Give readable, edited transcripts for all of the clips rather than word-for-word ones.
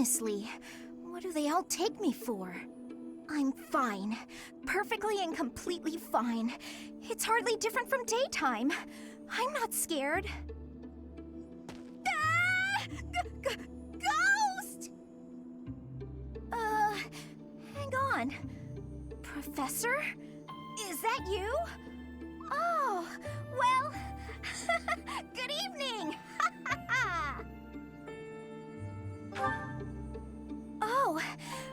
Honestly, what do they all take me for? I'm fine. Perfectly and completely fine. It's hardly different from daytime. I'm not scared. Ah! Ghost! Hang on. Professor? Is that you? Oh, well, good evening! Oh,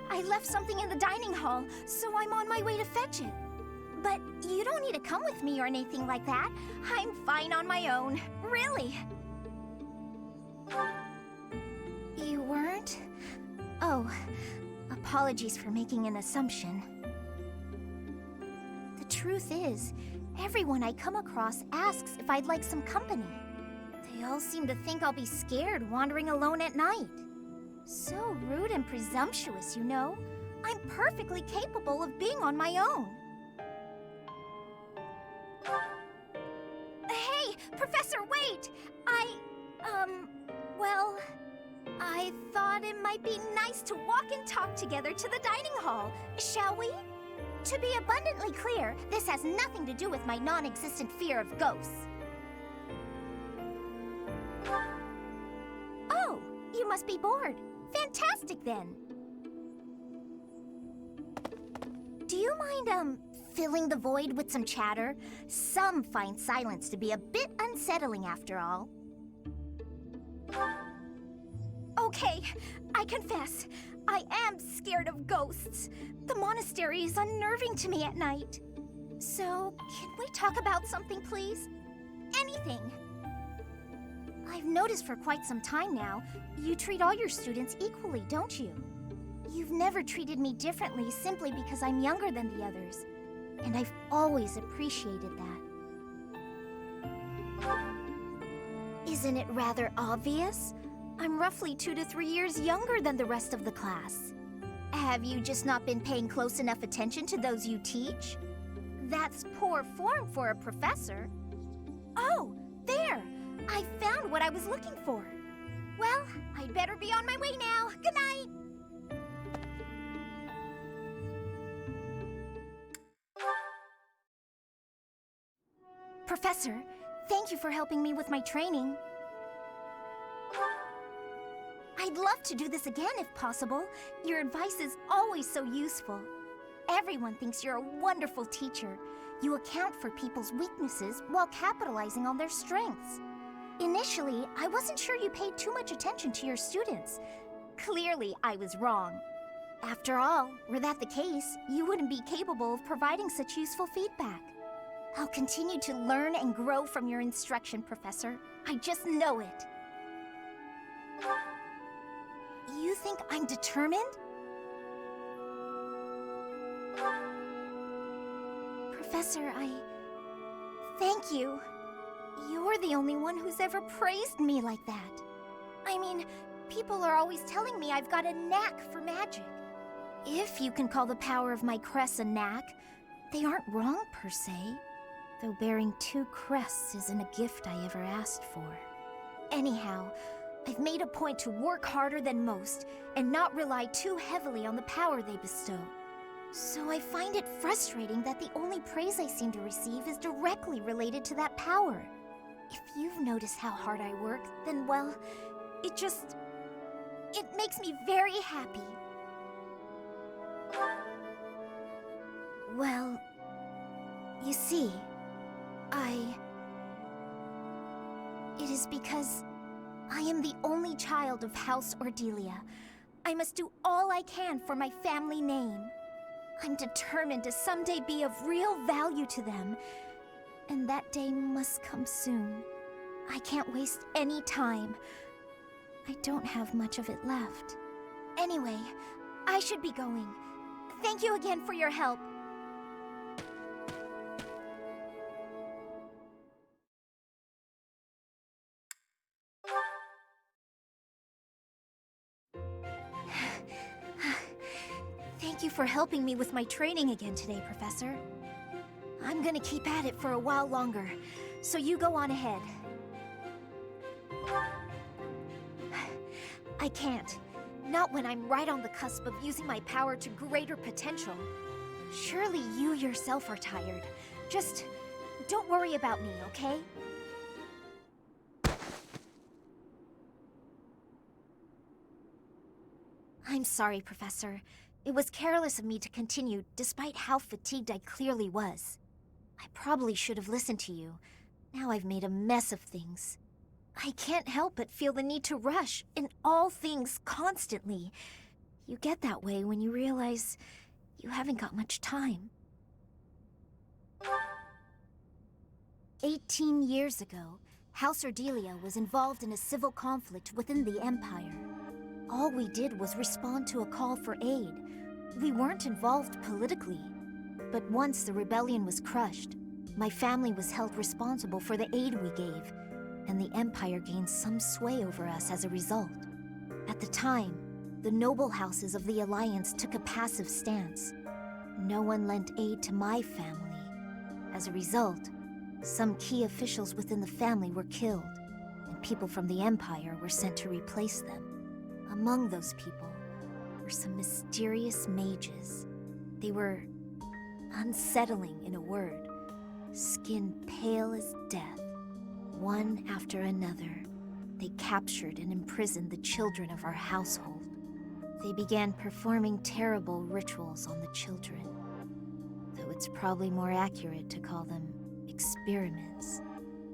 I left something in the dining hall, so I'm on my way to fetch it. But you don't need to come with me or anything like that. I'm fine on my own, really. You weren't? Oh, apologies for making an assumption. The truth is, everyone I come across asks if I'd like some company. They all seem to think I'll be scared wandering alone at night. So rude and presumptuous, you know. I'm perfectly capable of being on my own. Hey, Professor, wait! Well, I thought it might be nice to walk and talk together to the dining hall, shall we? To be abundantly clear, this has nothing to do with my non-existent fear of ghosts. Oh, you must be bored. Fantastic, then. Do you mind, filling the void with some chatter? Some find silence to be a bit unsettling after all. Okay, I confess, I am scared of ghosts. The monastery is unnerving to me at night. So, can we talk about something, please? Anything. I've noticed for quite some time now, you treat all your students equally, don't you? You've never treated me differently simply because I'm younger than the others. And I've always appreciated that. Isn't it rather obvious? I'm roughly 2 to 3 years younger than the rest of the class. Have you just not been paying close enough attention to those you teach? That's poor form for a professor. Oh, there! I found what I was looking for. Well, I'd better be on my way now. Good night! Professor, thank you for helping me with my training. I'd love to do this again if possible. Your advice is always so useful. Everyone thinks you're a wonderful teacher. You account for people's weaknesses while capitalizing on their strengths. Initially, I wasn't sure you paid too much attention to your students. Clearly, I was wrong. After all, were that the case, you wouldn't be capable of providing such useful feedback. I'll continue to learn and grow from your instruction, Professor. I just know it. You think I'm determined? Professor, thank you. You're the only one who's ever praised me like that. I mean, people are always telling me I've got a knack for magic. If you can call the power of my crests a knack, they aren't wrong per se. Though bearing 2 crests isn't a gift I ever asked for. Anyhow, I've made a point to work harder than most and not rely too heavily on the power they bestow. So I find it frustrating that the only praise I seem to receive is directly related to that power. If you've noticed how hard I work, then well, it makes me very happy. Well, you see, it is because I am the only child of House Ordelia. I must do all I can for my family name. I'm determined to someday be of real value to them, and that day must come soon. I can't waste any time. I don't have much of it left. Anyway, I should be going. Thank you again for your help. Thank you for helping me with my training again today, Professor. I'm gonna keep at it for a while longer, so you go on ahead. I can't. Not when I'm right on the cusp of using my power to greater potential. Surely you yourself are tired. Just don't worry about me, okay? I'm sorry, Professor. It was careless of me to continue, despite how fatigued I clearly was. I probably should have listened to you. Now I've made a mess of things. I can't help but feel the need to rush in all things constantly. You get that way when you realize you haven't got much time. 18 years ago, House Ordelia was involved in a civil conflict within the Empire. All we did was respond to a call for aid. We weren't involved politically. But once the rebellion was crushed, my family was held responsible for the aid we gave, and the Empire gained some sway over us as a result. At the time, the noble houses of the Alliance took a passive stance. No one lent aid to my family. As a result, some key officials within the family were killed, and people from the Empire were sent to replace them. Among those people were some mysterious mages. They were unsettling, in a word, skin pale as death. One after another, they captured and imprisoned the children of our household. They began performing terrible rituals on the children, though it's probably more accurate to call them experiments.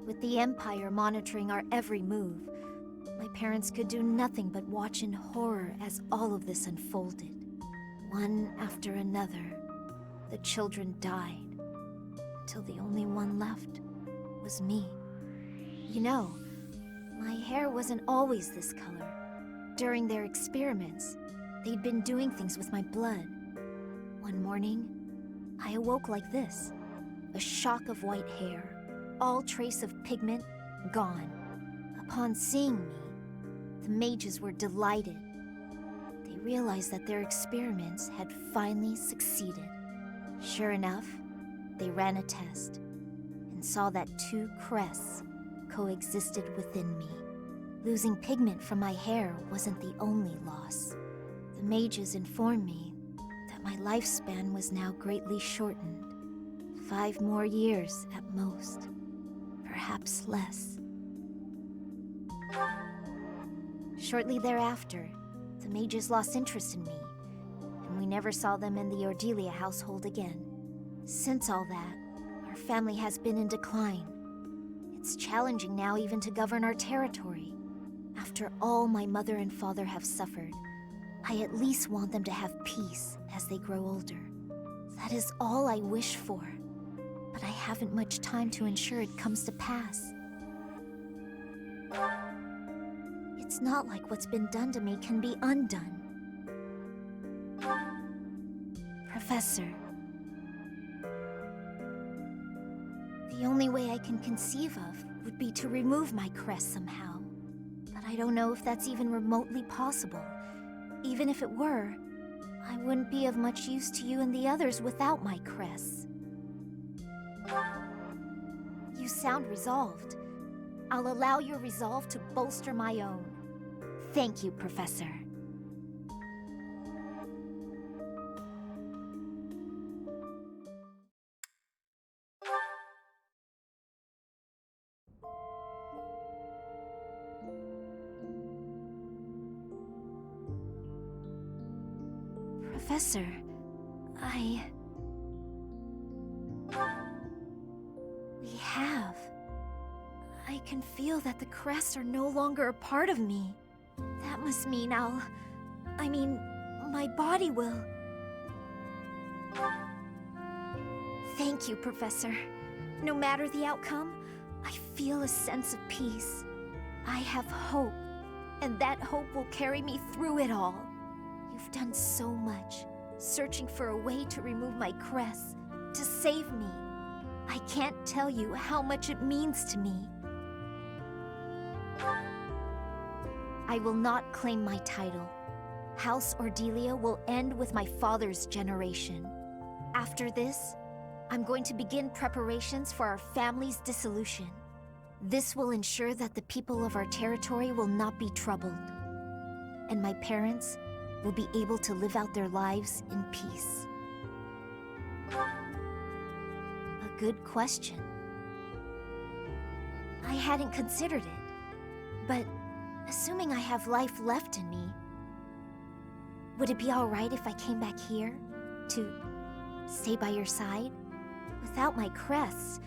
With the Empire monitoring our every move, my parents could do nothing but watch in horror as all of this unfolded. One after another, the children died, until the only one left was me. You know, my hair wasn't always this color. During their experiments, they'd been doing things with my blood. One morning, I awoke like this. A shock of white hair, all trace of pigment gone. Upon seeing me, the mages were delighted. They realized that their experiments had finally succeeded. Sure enough, they ran a test and saw that two crests coexisted within me. Losing pigment from my hair wasn't the only loss. The mages informed me that my lifespan was now greatly shortened. 5 more years at most, perhaps less. Shortly thereafter, the mages lost interest in me, and we never saw them in the Ordelia household again. Since all that, our family has been in decline. It's challenging now even to govern our territory. After all my mother and father have suffered, I at least want them to have peace as they grow older. That is all I wish for, but I haven't much time to ensure it comes to pass. It's not like what's been done to me can be undone. Professor, the only way I can conceive of would be to remove my crest somehow. But I don't know if that's even remotely possible. Even if it were, I wouldn't be of much use to you and the others without my crests. You sound resolved. I'll allow your resolve to bolster my own. Thank you, Professor. Professor, We have. I can feel that the crests are no longer a part of me. That must mean my body will. Thank you, Professor. No matter the outcome, I feel a sense of peace. I have hope, and that hope will carry me through it all. You've done so much, searching for a way to remove my crests, to save me. I can't tell you how much it means to me. I will not claim my title. House Ordelia will end with my father's generation. After this, I'm going to begin preparations for our family's dissolution. This will ensure that the people of our territory will not be troubled. And my parents will be able to live out their lives in peace? A good question. I hadn't considered it, but assuming I have life left in me, would it be alright if I came back here to stay by your side? Without my crests,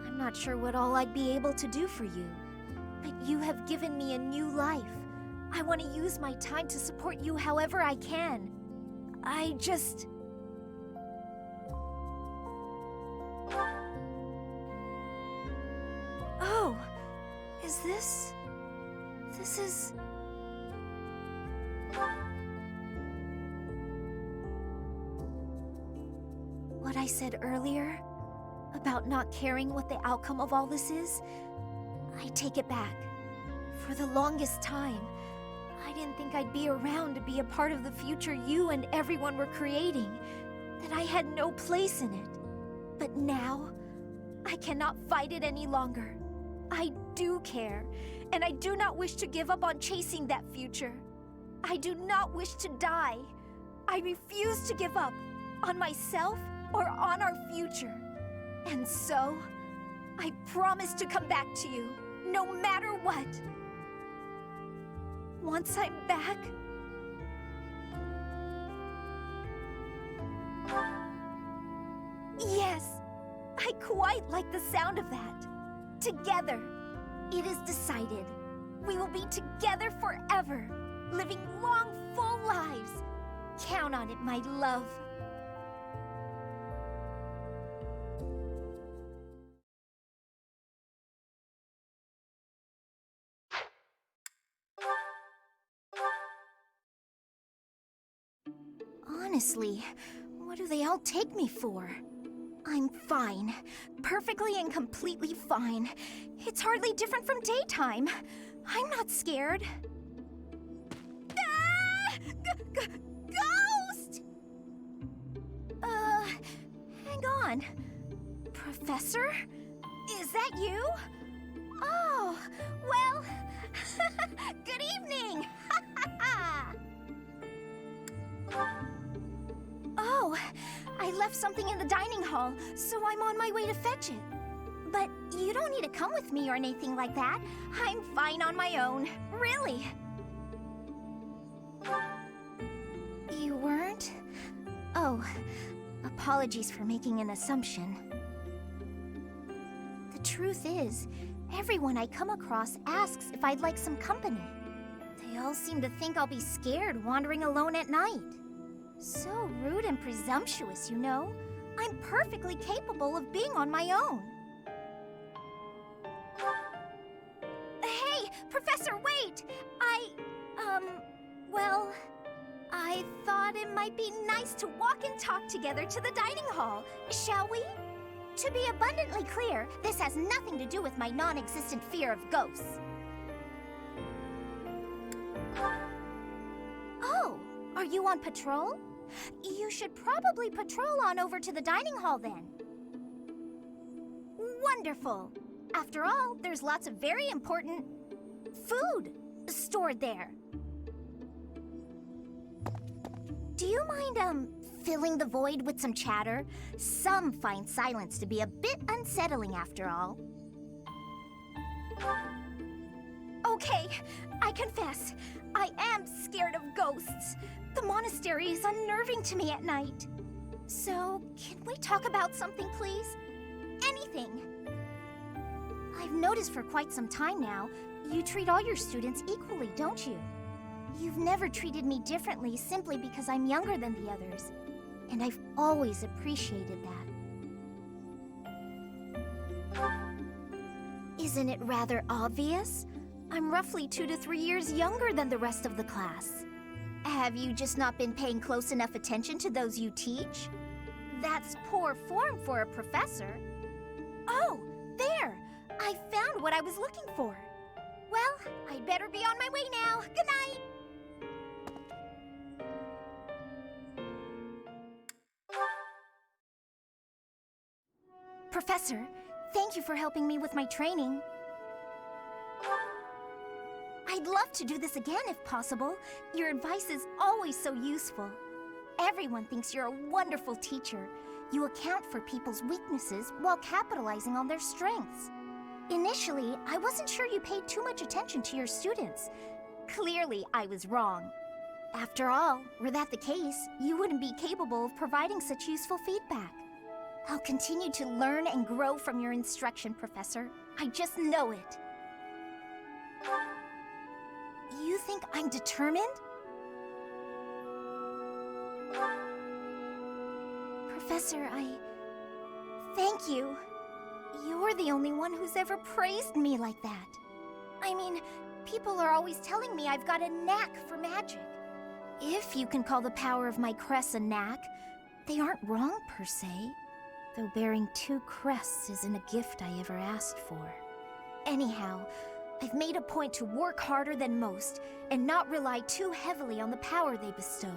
I'm not sure what all I'd be able to do for you. But you have given me a new life. I want to use my time to support you however I can. Oh, is this... This is... What I said earlier about not caring what the outcome of all this is, I take it back. For the longest time, I didn't think I'd be around to be a part of the future you and everyone were creating, that I had no place in it. But now, I cannot fight it any longer. I do care, and I do not wish to give up on chasing that future. I do not wish to die. I refuse to give up on myself or on our future. And so, I promise to come back to you, no matter what. Once I'm back... Yes, I quite like the sound of that. Together. It is decided. We will be together forever, living long, full lives. Count on it, my love. Honestly, what do they all take me for? I'm fine. Perfectly and completely fine. It's hardly different from daytime. I'm not scared. Ah! Ghost! Hang on. Professor? Is that you? Oh, well, good evening! Oh, I left something in the dining hall, so I'm on my way to fetch it. But you don't need to come with me or anything like that. I'm fine on my own, really. You weren't? Oh, apologies for making an assumption. The truth is, everyone I come across asks if I'd like some company. They all seem to think I'll be scared wandering alone at night. So rude and presumptuous, you know? I'm perfectly capable of being on my own. Hey, Professor, wait! Well, I thought it might be nice to walk and talk together to the dining hall. Shall we? To be abundantly clear, this has nothing to do with my non-existent fear of ghosts. Oh, are you on patrol? You should probably patrol on over to the dining hall then. Wonderful. After all, there's lots of very important food stored there. Do you mind, filling the void with some chatter? Some find silence to be a bit unsettling after all. Okay, I confess, I am scared of ghosts. The monastery is unnerving to me at night. So, can we talk about something, please? Anything. I've noticed for quite some time now, you treat all your students equally, don't you? You've never treated me differently simply because I'm younger than the others. And I've always appreciated that. Isn't it rather obvious? I'm roughly 2 to 3 years younger than the rest of the class. Have you just not been paying close enough attention to those you teach? That's poor form for a professor. Oh, there! I found what I was looking for. Well, I'd better be on my way now. Good night! Professor, thank you for helping me with my training. I'd love to do this again if possible. Your advice is always so useful. Everyone thinks you're a wonderful teacher. You account for people's weaknesses while capitalizing on their strengths. Initially, I wasn't sure you paid too much attention to your students. Clearly, I was wrong. After all, were that the case, you wouldn't be capable of providing such useful feedback. I'll continue to learn and grow from your instruction, Professor. I just know it. You think I'm determined? Professor, thank you. You're the only one who's ever praised me like that. I mean, people are always telling me I've got a knack for magic. If you can call the power of my crests a knack, they aren't wrong per se. Though bearing 2 crests isn't a gift I ever asked for. Anyhow, I've made a point to work harder than most and not rely too heavily on the power they bestow.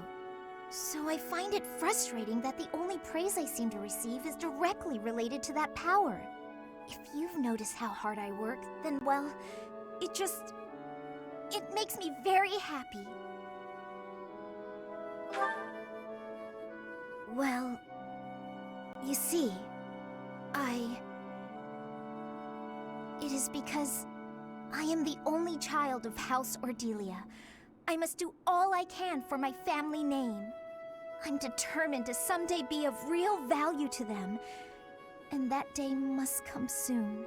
So I find it frustrating that the only praise I seem to receive is directly related to that power. If you've noticed how hard I work, then well, it makes me very happy. Well, you see, it is because I am the only child of House Ordelia. I must do all I can for my family name. I'm determined to someday be of real value to them, and that day must come soon.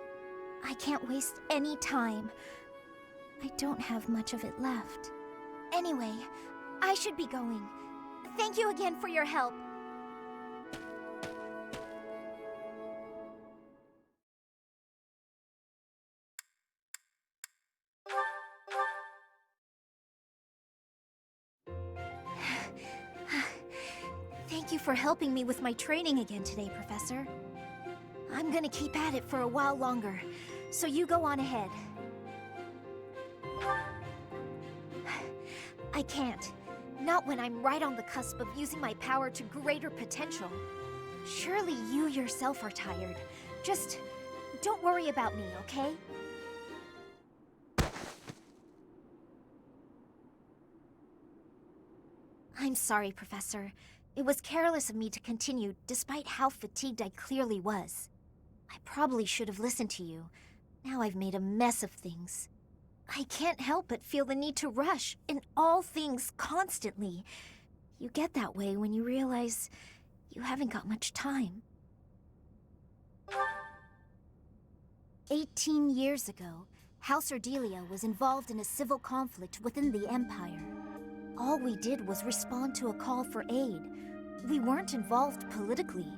I can't waste any time. I don't have much of it left. Anyway, I should be going. Thank you again for your help. Thank you for helping me with my training again today, Professor. I'm gonna keep at it for a while longer, so you go on ahead. I can't. Not when I'm right on the cusp of using my power to greater potential. Surely you yourself are tired. Just don't worry about me, okay? I'm sorry, Professor. It was careless of me to continue, despite how fatigued I clearly was. I probably should have listened to you. Now I've made a mess of things. I can't help but feel the need to rush in all things constantly. You get that way when you realize you haven't got much time. 18 years ago, House Ordelia was involved in a civil conflict within the Empire. All we did was respond to a call for aid. We weren't involved politically.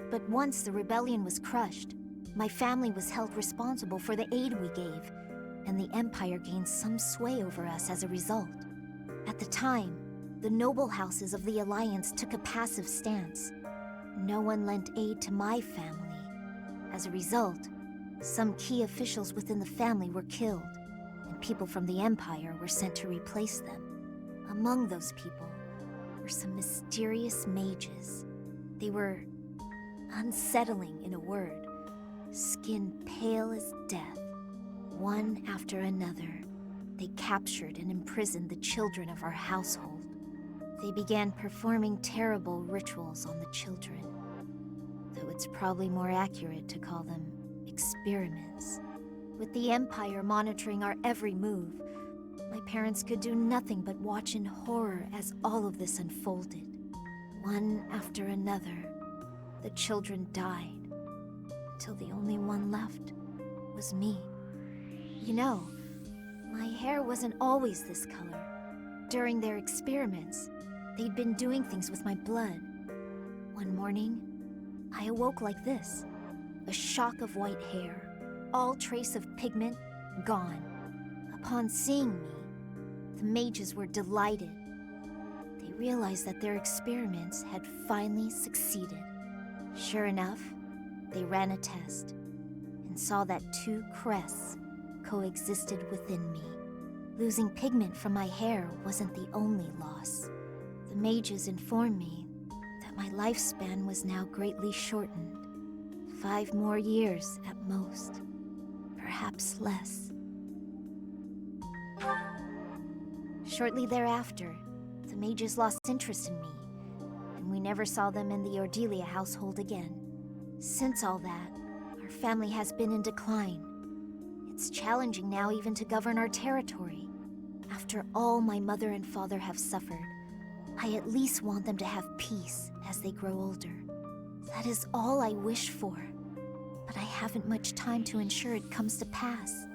But once the rebellion was crushed, my family was held responsible for the aid we gave, and the Empire gained some sway over us as a result. At the time, the noble houses of the Alliance took a passive stance. No one lent aid to my family. As a result, some key officials within the family were killed, and people from the Empire were sent to replace them. Among those people were some mysterious mages. They were unsettling, in a word, skin pale as death. One after another, they captured and imprisoned the children of our household. They began performing terrible rituals on the children, though it's probably more accurate to call them experiments. With the Empire monitoring our every move, my parents could do nothing but watch in horror as all of this unfolded. One after another, the children died, until the only one left was me. You know, my hair wasn't always this color. During their experiments, they'd been doing things with my blood. One morning, I awoke like this, a shock of white hair, all trace of pigment gone. Upon seeing me, the mages were delighted. They realized that their experiments had finally succeeded. Sure enough, they ran a test and saw that 2 crests coexisted within me. Losing pigment from my hair wasn't the only loss. The mages informed me that my lifespan was now greatly shortened. 5 more years at most, perhaps less. Shortly thereafter, the mages lost interest in me, and we never saw them in the Ordelia household again. Since all that, our family has been in decline. It's challenging now even to govern our territory. After all my mother and father have suffered, I at least want them to have peace as they grow older. That is all I wish for, but I haven't much time to ensure it comes to pass.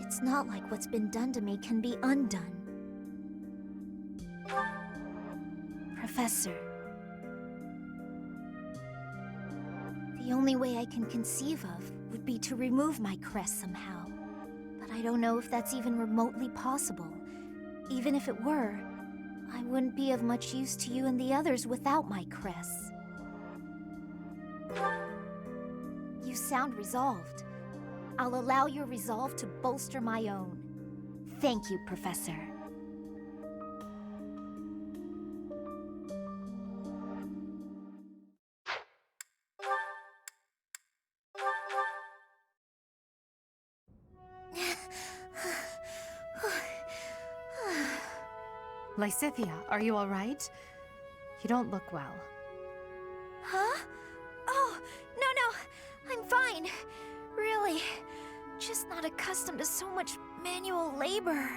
It's not like what's been done to me can be undone. Professor. The only way I can conceive of would be to remove my crest somehow. But I don't know if that's even remotely possible. Even if it were, I wouldn't be of much use to you and the others without my crests. You sound resolved. I'll allow your resolve to bolster my own. Thank you, Professor. Lysithea, are you all right? You don't look well. Huh? Oh, no, I'm fine. Really, just not accustomed to so much manual labor.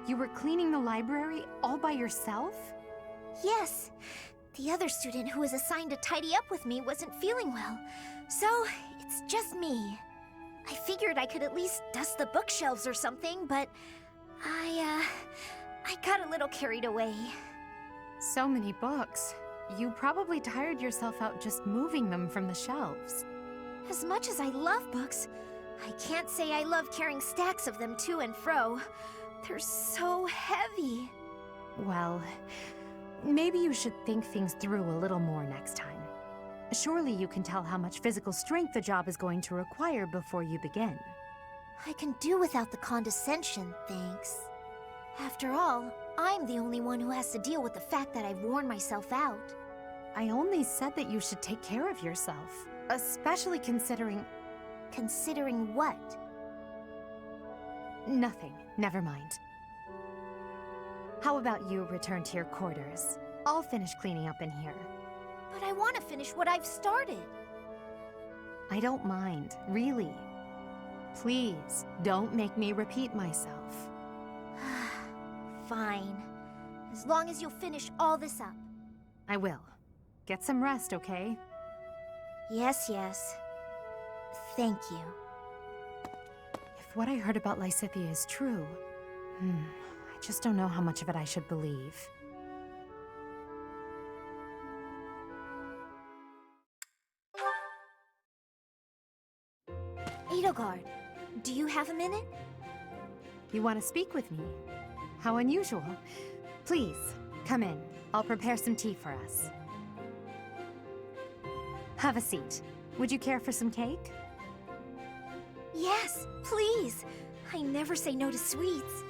You were cleaning the library all by yourself? Yes. The other student who was assigned to tidy up with me wasn't feeling well, so it's just me. I figured I could at least dust the bookshelves or something, but I got a little carried away. So many books. You probably tired yourself out just moving them from the shelves. As much as I love books, I can't say I love carrying stacks of them to and fro. They're so heavy. Well, maybe you should think things through a little more next time. Surely you can tell how much physical strength the job is going to require before you begin. I can do without the condescension, thanks. After all, I'm the only one who has to deal with the fact that I've worn myself out. I only said that you should take care of yourself, especially considering... Considering what? Nothing. Never mind. How about you return to your quarters? I'll finish cleaning up in here. But I want to finish what I've started. I don't mind, really. Please, don't make me repeat myself. Fine. As long as you'll finish all this up. I will. Get some rest, okay? Yes. Thank you. If what I heard about Lysithea is true, I just don't know how much of it I should believe. Edelgard, do you have a minute? You want to speak with me? How unusual. Please, come in. I'll prepare some tea for us. Have a seat. Would you care for some cake? Yes, please. I never say no to sweets.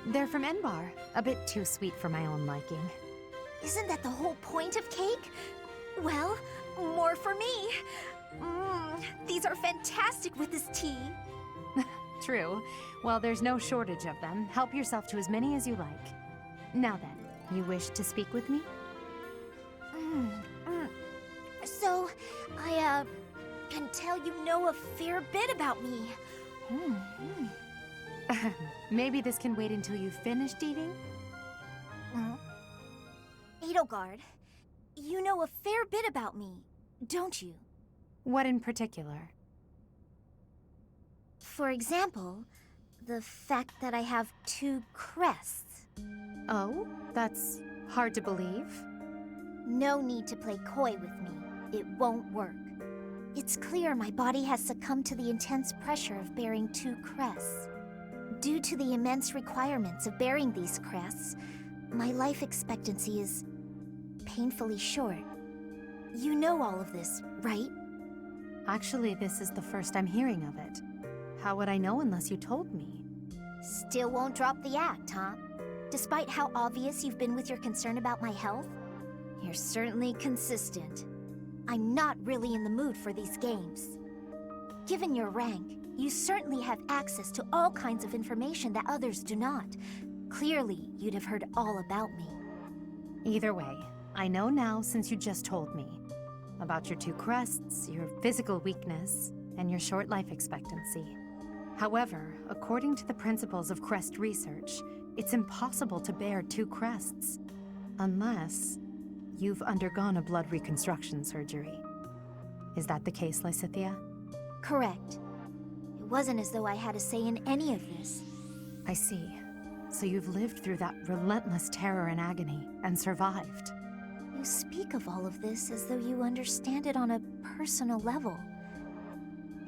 They're from Enbar. A bit too sweet for my own liking. Isn't that the whole point of cake? Well, more for me. These are fantastic with this tea. True. Well, there's no shortage of them. Help yourself to as many as you like. Now then, you wish to speak with me? So, I can tell you know a fair bit about me. Maybe this can wait until you've finished eating? Edelgard, you know a fair bit about me, don't you? What in particular? For example, the fact that I have 2 crests. Oh? That's hard to believe? No need to play coy with me. It won't work. It's clear my body has succumbed to the intense pressure of bearing 2 crests. Due to the immense requirements of bearing these crests, my life expectancy is painfully short. You know all of this, right? Actually, this is the first I'm hearing of it. How would I know unless you told me? Still won't drop the act, huh? Despite how obvious you've been with your concern about my health, you're certainly consistent. I'm not really in the mood for these games. Given your rank, You certainly have access to all kinds of information that others do not. Clearly, you'd have heard all about me. Either way, I know now since you just told me. About your 2 crests, your physical weakness, and your short life expectancy. However, according to the principles of crest research, it's impossible to bear 2 crests. Unless you've undergone a blood reconstruction surgery. Is that the case, Lysithea? Correct. It wasn't as though I had a say in any of this. I see. So you've lived through that relentless terror and agony, and survived. You speak of all of this as though you understand it on a personal level.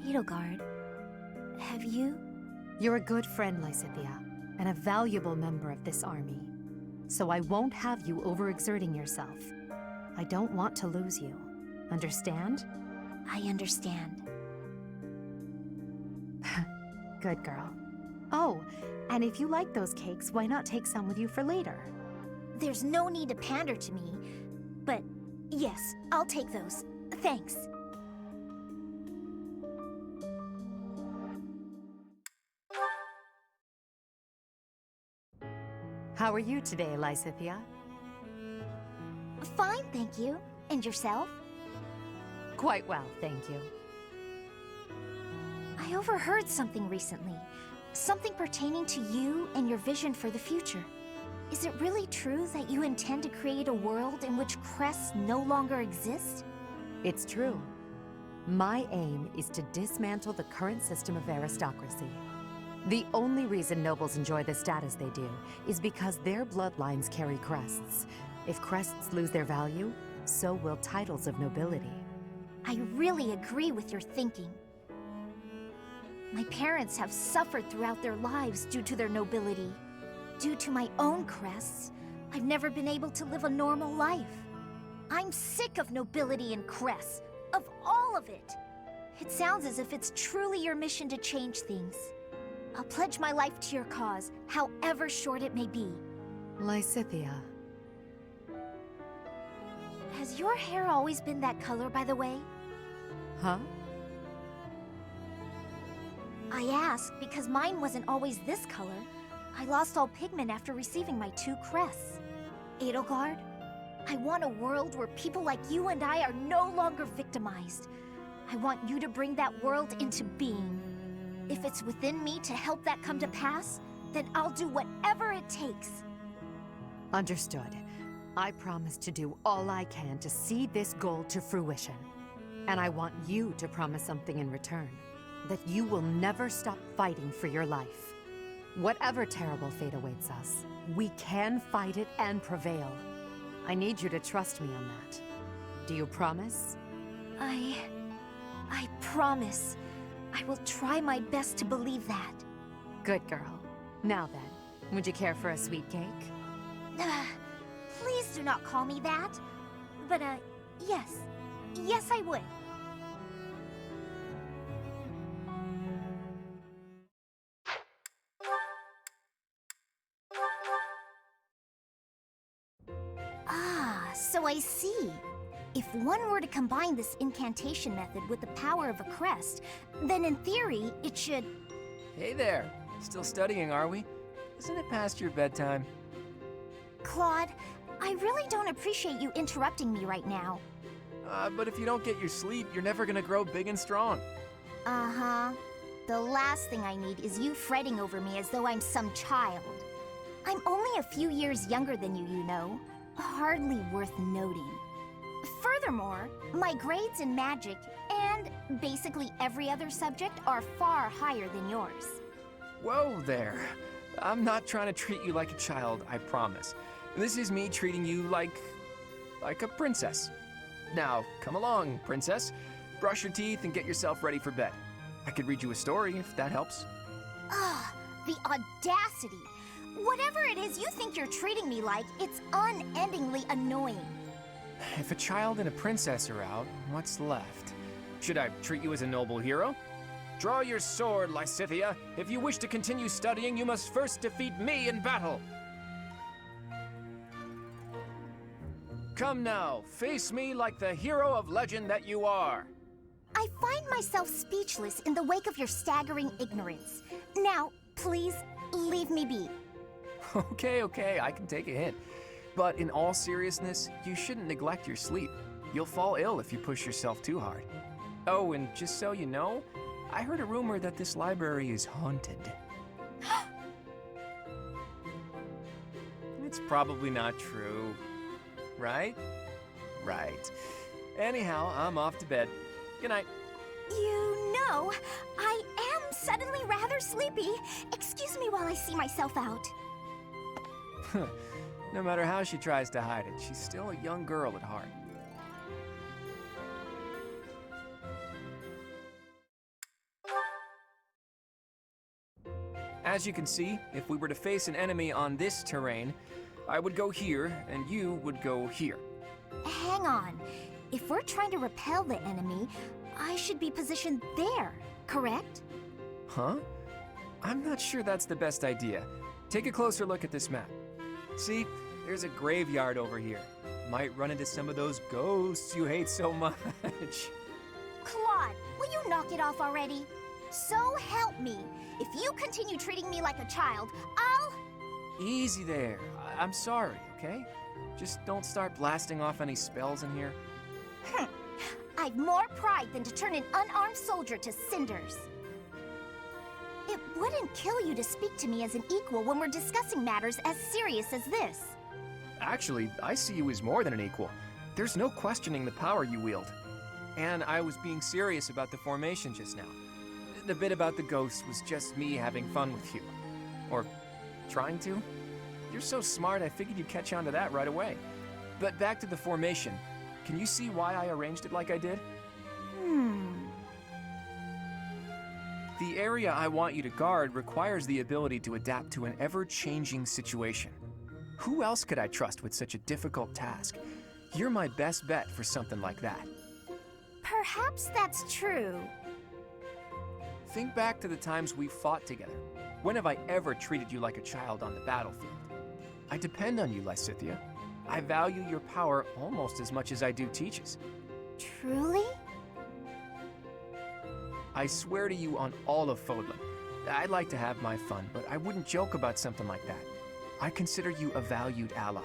Edelgard, have you? You're a good friend, Lysithea, and a valuable member of this army. So I won't have you overexerting yourself. I don't want to lose you. Understand? I understand. Good girl. Oh, and if you like those cakes, why not take some with you for later? There's no need to pander to me, but yes, I'll take those. Thanks. How are you today, Lysithea? Fine, thank you. And yourself? Quite well, thank you. I overheard something recently. Something pertaining to you and your vision for the future. Is it really true that you intend to create a world in which crests no longer exist? It's true. My aim is to dismantle the current system of aristocracy. The only reason nobles enjoy the status they do is because their bloodlines carry crests. If crests lose their value, so will titles of nobility. I really agree with your thinking. My parents have suffered throughout their lives due to their nobility. Due to my own crests, I've never been able to live a normal life. I'm sick of nobility and crests, of all of it. It sounds as if it's truly your mission to change things. I'll pledge my life to your cause, however short it may be. Lysithea. Has your hair always been that color, by the way? Huh? I ask because mine wasn't always this color. I lost all pigment after receiving my 2 crests. Edelgard, I want a world where people like you and I are no longer victimized. I want you to bring that world into being. If it's within me to help that come to pass, then I'll do whatever it takes. Understood. I promise to do all I can to see this goal to fruition. And I want you to promise something in return. That you will never stop fighting for your life. Whatever terrible fate awaits us, we can fight it and prevail. I need you to trust me on that. Do you promise? I promise. I will try my best to believe that. Good girl. Now then, would you care for a sweet cake? Please do not call me that. But, yes. Yes, I would. So I see. If one were to combine this incantation method with the power of a crest, then in theory, it should... Hey there. Still studying, are we? Isn't it past your bedtime? Claude, I really don't appreciate you interrupting me right now. But if you don't get your sleep, you're never gonna grow big and strong. Uh-huh. The last thing I need is you fretting over me as though I'm some child. I'm only a few years younger than you know. Hardly worth noting. Furthermore, my grades in magic and basically every other subject are far higher than yours. Whoa there. I'm not trying to treat you like a child, I promise. This is me treating you like a princess. Now, come along, princess. Brush your teeth and get yourself ready for bed. I could read you a story if that helps. Ugh, the audacity. Whatever it is you think you're treating me like, it's unendingly annoying. If a child and a princess are out, what's left? Should I treat you as a noble hero? Draw your sword, Lysithea. If you wish to continue studying, you must first defeat me in battle. Come now, face me like the hero of legend that you are. I find find myself speechless in the wake of your staggering ignorance. Now, please, leave me be. Okay, I can take a hint. But in all seriousness, you shouldn't neglect your sleep. You'll fall ill if you push yourself too hard. Oh, and just so you know, I heard a rumor that this library is haunted. It's probably not true, right? Right. Anyhow, I'm off to bed. Good night. You know, I am suddenly rather sleepy. Excuse me while I see myself out. No matter how she tries to hide it, she's still a young girl at heart. As you can see, if we were to face an enemy on this terrain, I would go here, and you would go here. Hang on. If we're trying to repel the enemy, I should be positioned there, correct? Huh? I'm not sure that's the best idea. Take a closer look at this map. See, there's a graveyard over here. Might run into some of those ghosts you hate so much. Claude, will you knock it off already? So help me. If you continue treating me like a child, I'll... Easy there. I'm sorry, okay? Just don't start blasting off any spells in here. I've more pride than to turn an unarmed soldier to cinders. It wouldn't kill you to speak to me as an equal when we're discussing matters as serious as this. Actually, I see you as more than an equal. There's no questioning the power you wield. And I was being serious about the formation just now. The bit about the ghosts was just me having fun with you. Or trying to. You're so smart, I figured you'd catch on to that right away. But back to the formation. Can you see why I arranged it like I did? The area I want you to guard requires the ability to adapt to an ever-changing situation. Who else could I trust with such a difficult task? You're my best bet for something like that. Perhaps that's true. Think back to the times we fought together. When have I ever treated you like a child on the battlefield? I depend on you, Lysithea. I value your power almost as much as I do Teach's. Truly? I swear to you on all of Fodlan. I'd like to have my fun, but I wouldn't joke about something like that. I consider you a valued ally.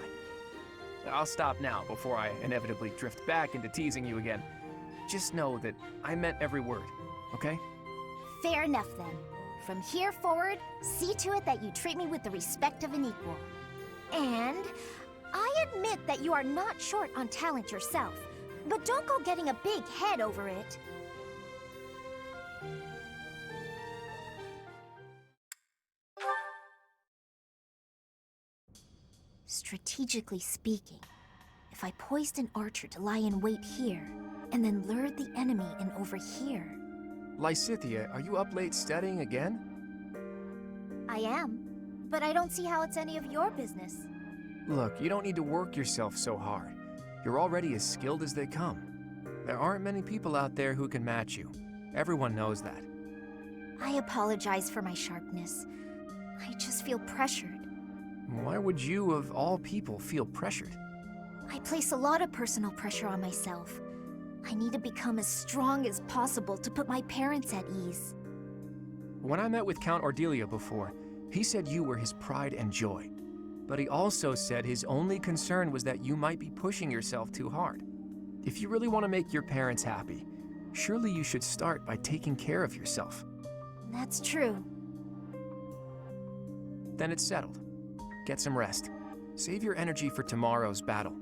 I'll stop now before I inevitably drift back into teasing you again. Just know that I meant every word, okay? Fair enough then. From here forward, see to it that you treat me with the respect of an equal. And I admit that you are not short on talent yourself, but don't go getting a big head over it. Strategically speaking, if I poised an archer to lie in wait here, and then lured the enemy in over here... Lysithea, are you up late studying again? I am, but I don't see how it's any of your business. Look, you don't need to work yourself so hard. You're already as skilled as they come. There aren't many people out there who can match you. Everyone knows that. I apologize for my sharpness. I just feel pressured. Why would you, of all people, feel pressured? I place a lot of personal pressure on myself. I need to become as strong as possible to put my parents at ease. When I met with Count Ordelia before, he said you were his pride and joy. But he also said his only concern was that you might be pushing yourself too hard. If you really want to make your parents happy, surely you should start by taking care of yourself. That's true. Then it's settled. Get some rest. Save your energy for tomorrow's battle.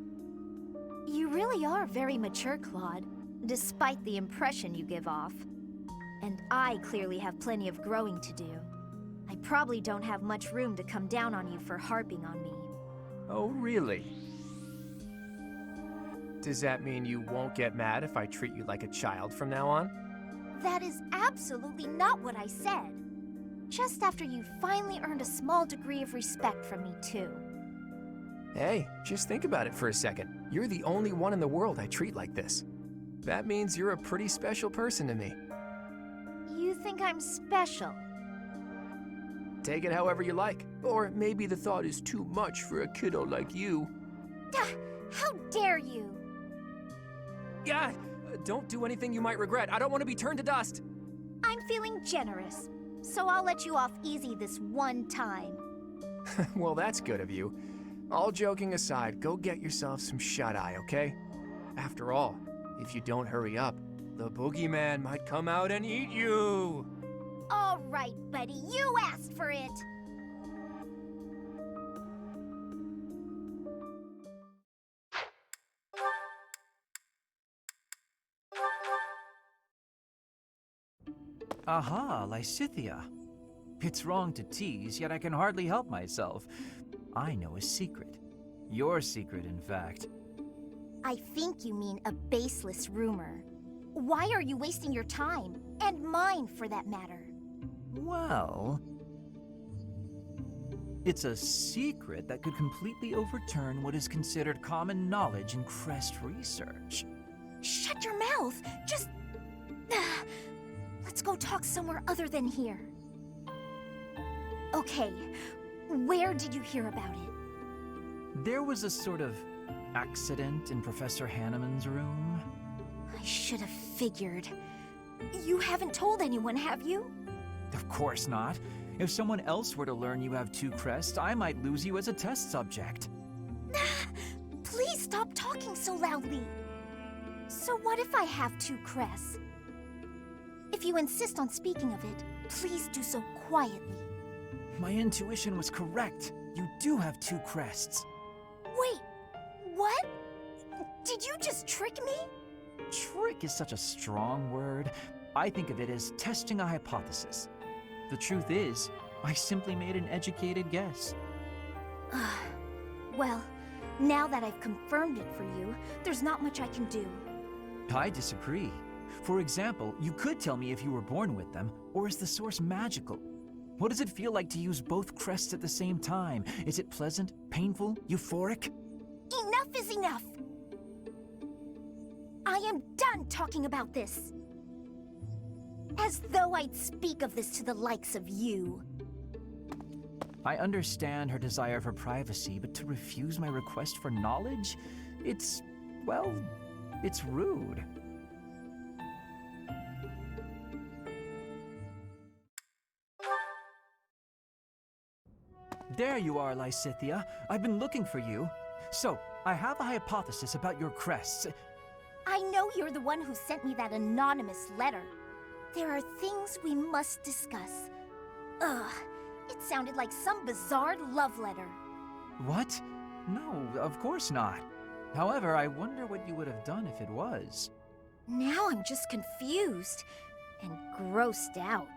You really are very mature, Claude, despite the impression you give off. And I clearly have plenty of growing to do. I probably don't have much room to come down on you for harping on me. Oh, really? Does that mean you won't get mad if I treat you like a child from now on? That is absolutely not what I said. Just after you finally earned a small degree of respect from me, too. Hey, just think about it for a second. You're the only one in the world I treat like this. That means you're a pretty special person to me. You think I'm special? Take it however you like. Or maybe the thought is too much for a kiddo like you. How dare you? Yeah, Don't do anything you might regret. I don't want to be turned to dust. I'm feeling generous, so I'll let you off easy this one time. Well, that's good of you. All joking aside, go get yourself some shut-eye, okay? After all, if you don't hurry up, the boogeyman might come out and eat you! All right, buddy, you asked for it! Aha, Lysithea. It's wrong to tease, yet I can hardly help myself. I know a secret. Your secret, in fact. I think you mean a baseless rumor. Why are you wasting your time? And mine, for that matter. Well... it's a secret that could completely overturn what is considered common knowledge in crest research. Shut your mouth! Just... Let's go talk somewhere other than here. Okay, where did you hear about it? There was a sort of accident in Professor Hanneman's room. I should have figured. You haven't told anyone, have you? Of course not. If someone else were to learn you have 2 crests, I might lose you as a test subject. Please stop talking so loudly. So what if I have 2 crests? If you insist on speaking of it, please do so quietly. My intuition was correct. You do have 2 crests. Wait, what? Did you just trick me? Trick is such a strong word. I think of it as testing a hypothesis. The truth is, I simply made an educated guess. Well, now that I've confirmed it for you, there's not much I can do. I disagree. For example, you could tell me if you were born with them, or is the source magical? What does it feel like to use both crests at the same time? Is it pleasant, painful, euphoric? Enough is enough! I am done talking about this. As though I'd speak of this to the likes of you. I understand her desire for privacy, but to refuse my request for knowledge? It's, well, it's rude. There you are, Lysithea. I've been looking for you. So, I have a hypothesis about your crests. I know you're the one who sent me that anonymous letter. There are things we must discuss. Ugh, it sounded like some bizarre love letter. What? No, of course not. However, I wonder what you would have done if it was. Now I'm just confused and grossed out.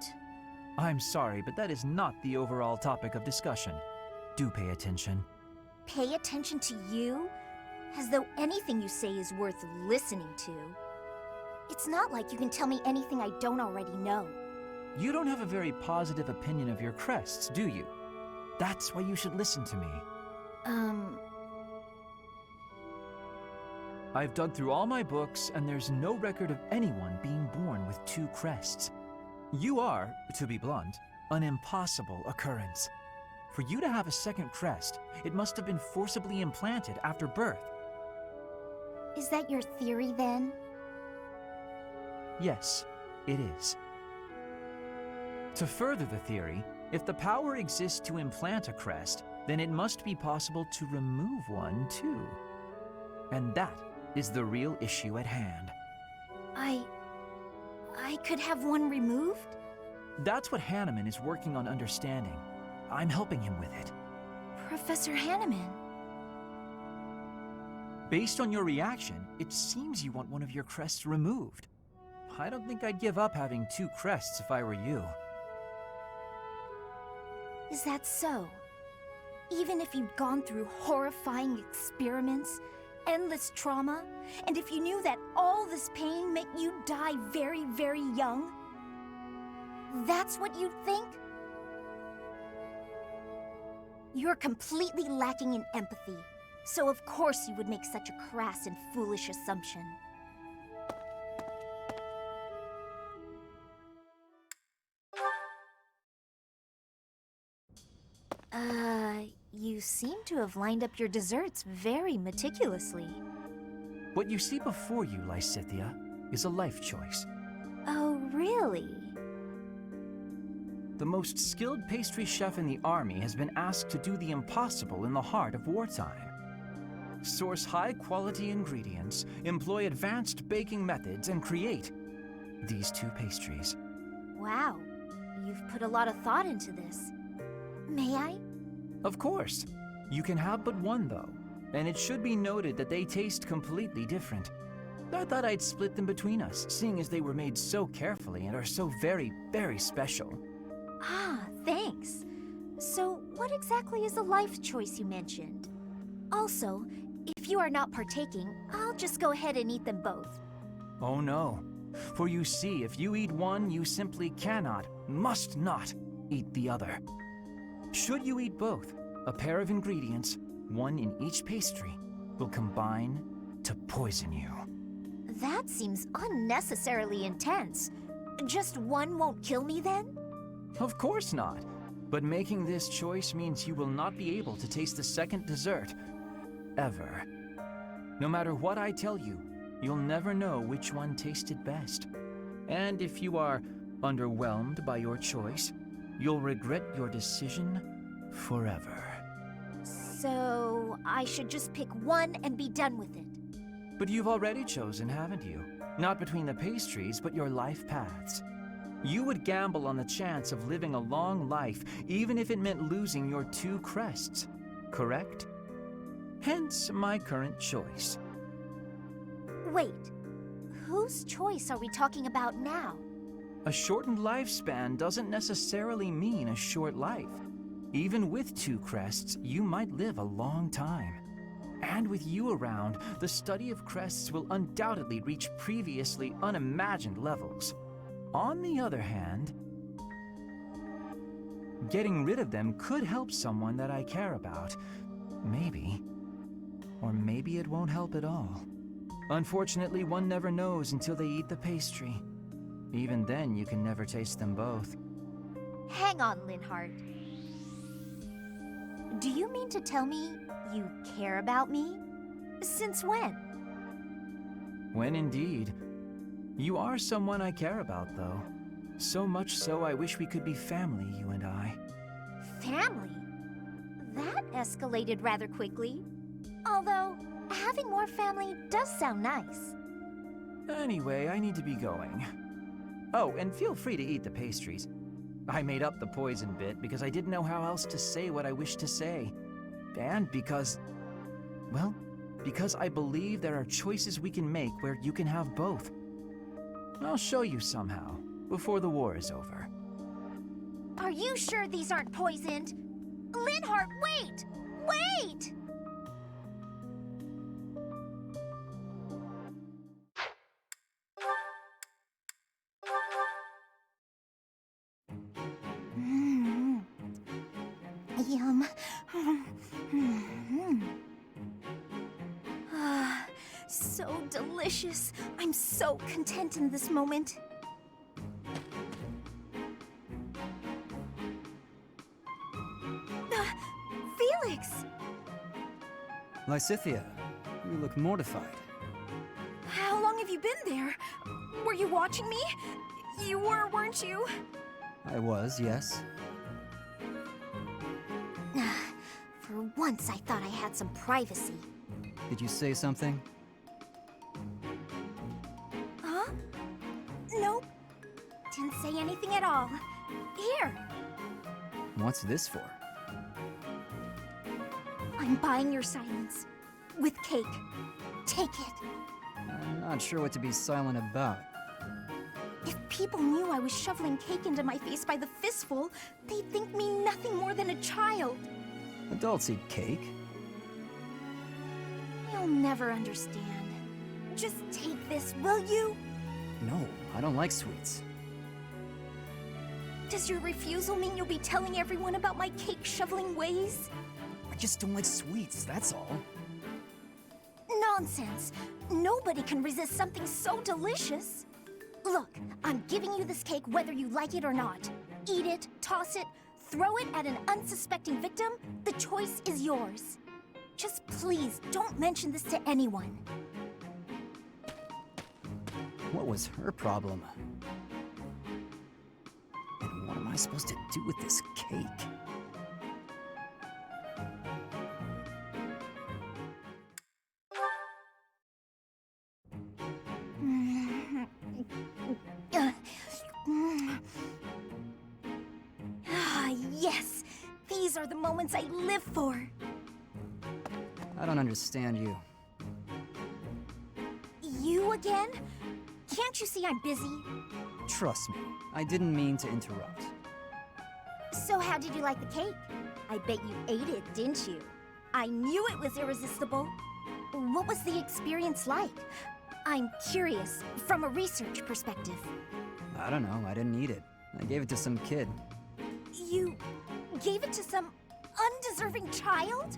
I'm sorry, but that is not the overall topic of discussion. Do pay attention. Pay attention to you? As though anything you say is worth listening to. It's not like you can tell me anything I don't already know. You don't have a very positive opinion of your crests, do you? That's why you should listen to me. I've dug through all my books, and there's no record of anyone being born with 2 crests. You are, to be blunt, an impossible occurrence. For you to have a second crest, it must have been forcibly implanted after birth. Is that your theory then? Yes, it is. To further the theory, if the power exists to implant a crest, then it must be possible to remove one too. And that is the real issue at hand. I could have one removed? That's what Hanneman is working on understanding. I'm helping him with it. Professor Hanneman? Based on your reaction, it seems you want one of your crests removed. I don't think I'd give up having 2 crests if I were you. Is that so? Even if you'd gone through horrifying experiments, endless trauma, and if you knew that all this pain meant you'd die very, very young? That's what you'd think? You're completely lacking in empathy, so of course you would make such a crass and foolish assumption. You seem to have lined up your desserts very meticulously. What you see before you, Lysithea, is a life choice. Oh, really? The most skilled pastry chef in the army has been asked to do the impossible in the heart of wartime. Source high-quality ingredients, employ advanced baking methods, and create these 2 pastries. Wow, you've put a lot of thought into this. May I? Of course. You can have but one, though, and it should be noted that they taste completely different. I thought I'd split them between us, seeing as they were made so carefully and are so very, very special. Ah, thanks. So, what exactly is the life choice you mentioned? Also, if you are not partaking, I'll just go ahead and eat them both. Oh no. For you see, if you eat one, you simply cannot, must not, eat the other. Should you eat both, a pair of ingredients, one in each pastry, will combine to poison you. That seems unnecessarily intense. Just one won't kill me then? Of course not. But making this choice means you will not be able to taste the second dessert. Ever. No matter what I tell you, you'll never know which one tasted best. And if you are underwhelmed by your choice, you'll regret your decision forever. So, I should just pick one and be done with it. But you've already chosen, haven't you? Not between the pastries, but your life paths. You would gamble on the chance of living a long life, even if it meant losing your 2 crests, correct? Hence my current choice. Wait, whose choice are we talking about now? A shortened lifespan doesn't necessarily mean a short life. Even with 2 crests, you might live a long time. And with you around, the study of crests will undoubtedly reach previously unimagined levels. On the other hand, getting rid of them could help someone that I care about. Maybe. Or maybe it won't help at all. Unfortunately, one never knows until they eat the pastry. Even then, you can never taste them both. Hang on, Linhardt. Do you mean to tell me you care about me? Since when? When indeed. You are someone I care about, though. So much so I wish we could be family, you and I. Family? That escalated rather quickly. Although, having more family does sound nice. Anyway, I need to be going. Oh, and feel free to eat the pastries. I made up the poison bit because I didn't know how else to say what I wished to say. And because... well, because I believe there are choices we can make where you can have both. I'll show you somehow, before the war is over. Are you sure these aren't poisoned? Linhardt, wait! Wait! Yum. Ah, so delicious. I'm so content in this moment. Felix! Lysithea, you look mortified. How long have you been there? Were you watching me? You were, weren't you? I was, yes. For once, I thought I had some privacy. Did you say something? Huh? Nope. Didn't say anything at all. Here. What's this for? I'm buying your silence. With cake. Take it. I'm not sure what to be silent about. If people knew I was shoveling cake into my face by the fistful, they'd think me nothing more than a child. Adults eat cake. You'll never understand. Just take this, will you? No, I don't like sweets. Does your refusal mean you'll be telling everyone about my cake-shoveling ways? I just don't like sweets, that's all. Nonsense! Nobody can resist something so delicious! Look, I'm giving you this cake whether you like it or not. Eat it, toss it, throw it at an unsuspecting victim, the choice is yours. Just please don't mention this to anyone. What was her problem? And what am I supposed to do with this cake? Yes! These are the moments I live for! I don't understand you. You again? Can't you see I'm busy? Trust me, I didn't mean to interrupt. So how did you like the cake? I bet you ate it, didn't you? I knew it was irresistible. What was the experience like? I'm curious, from a research perspective. I don't know, I didn't eat it. I gave it to some kid. You gave it to some undeserving child?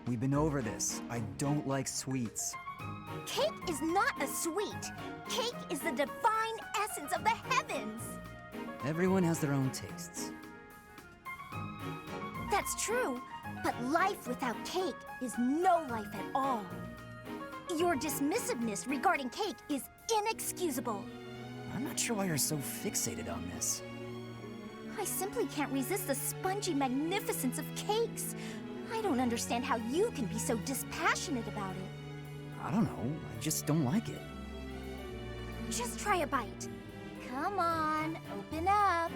We've been over this. I don't like sweets. Cake is not a sweet. Cake is the divine essence of the heavens. Everyone has their own tastes. That's true, but life without cake is no life at all. Your dismissiveness regarding cake is inexcusable. I'm not sure why you're so fixated on this. I simply can't resist the spongy magnificence of cakes. I don't understand how you can be so dispassionate about it. I don't know, I just don't like it. Just try a bite. Come on, open up.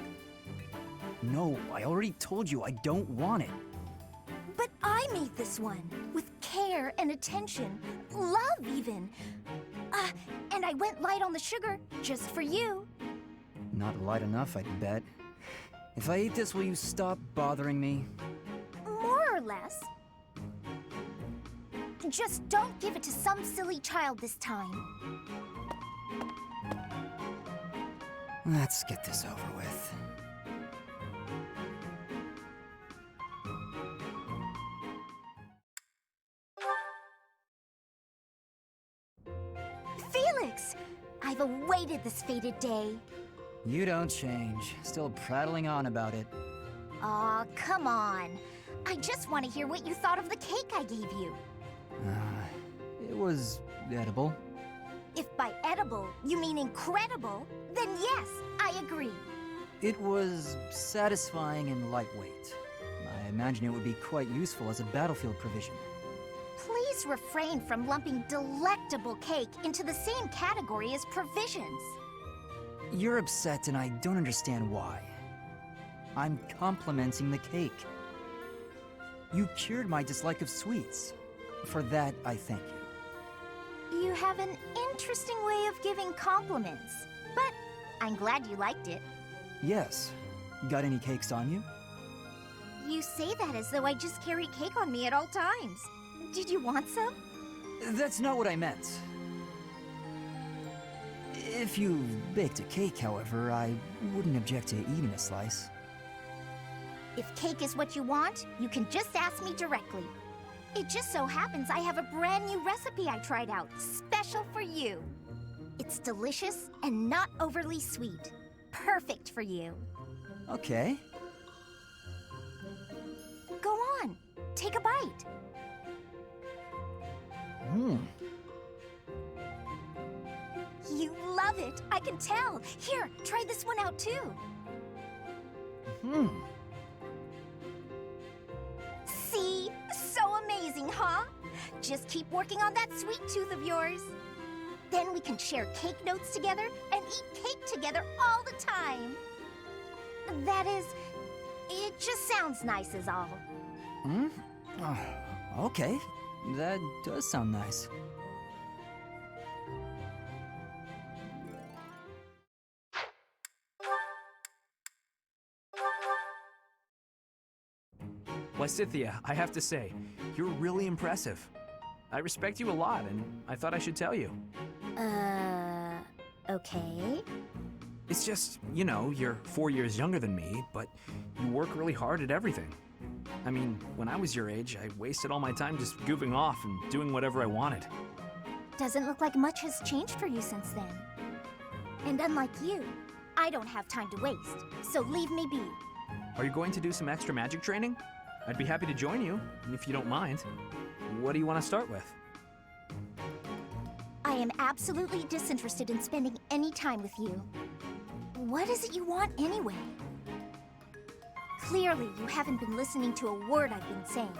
No, I already told you I don't want it. But I made this one, with care and attention, love even. And I went light on the sugar, just for you. Not light enough, I'd bet. If I eat this, will you stop bothering me? More or less. Just don't give it to some silly child this time. Let's get this over with. Felix! I've awaited this fated day. You don't change. Still prattling on about it. Aw, come on. I just want to hear what you thought of the cake I gave you. It was edible. If by edible you mean incredible, then yes, I agree. It was satisfying and lightweight. I imagine it would be quite useful as a battlefield provision. Please refrain from lumping delectable cake into the same category as provisions. You're upset and I don't understand why. I'm complimenting the cake. You cured my dislike of sweets. For that, I thank you. You have an interesting way of giving compliments, but I'm glad you liked it. Yes. Got any cakes on you? You say that as though I just carry cake on me at all times. Did you want some? That's not what I meant. If you baked a cake, however, I wouldn't object to eating a slice. If cake is what you want, you can just ask me directly. It just so happens I have a brand new recipe I tried out, special for you. It's delicious and not overly sweet. Perfect for you. Okay. Go on, take a bite. You love it, I can tell. Here, try this one out too. See? So amazing, huh? Just keep working on that sweet tooth of yours. Then we can share cake notes together and eat cake together all the time. That is, it just sounds nice is all. Okay. That does sound nice. Lysithea, I have to say, you're really impressive. I respect you a lot, and I thought I should tell you. Okay. It's just, you know, you're 4 years younger than me, but you work really hard at everything. I mean, when I was your age, I wasted all my time just goofing off and doing whatever I wanted. Doesn't look like much has changed for you since then. And unlike you, I don't have time to waste, so leave me be. Are you going to do some extra magic training? I'd be happy to join you, if you don't mind. What do you want to start with? I am absolutely disinterested in spending any time with you. What is it you want anyway? Clearly, you haven't been listening to a word I've been saying.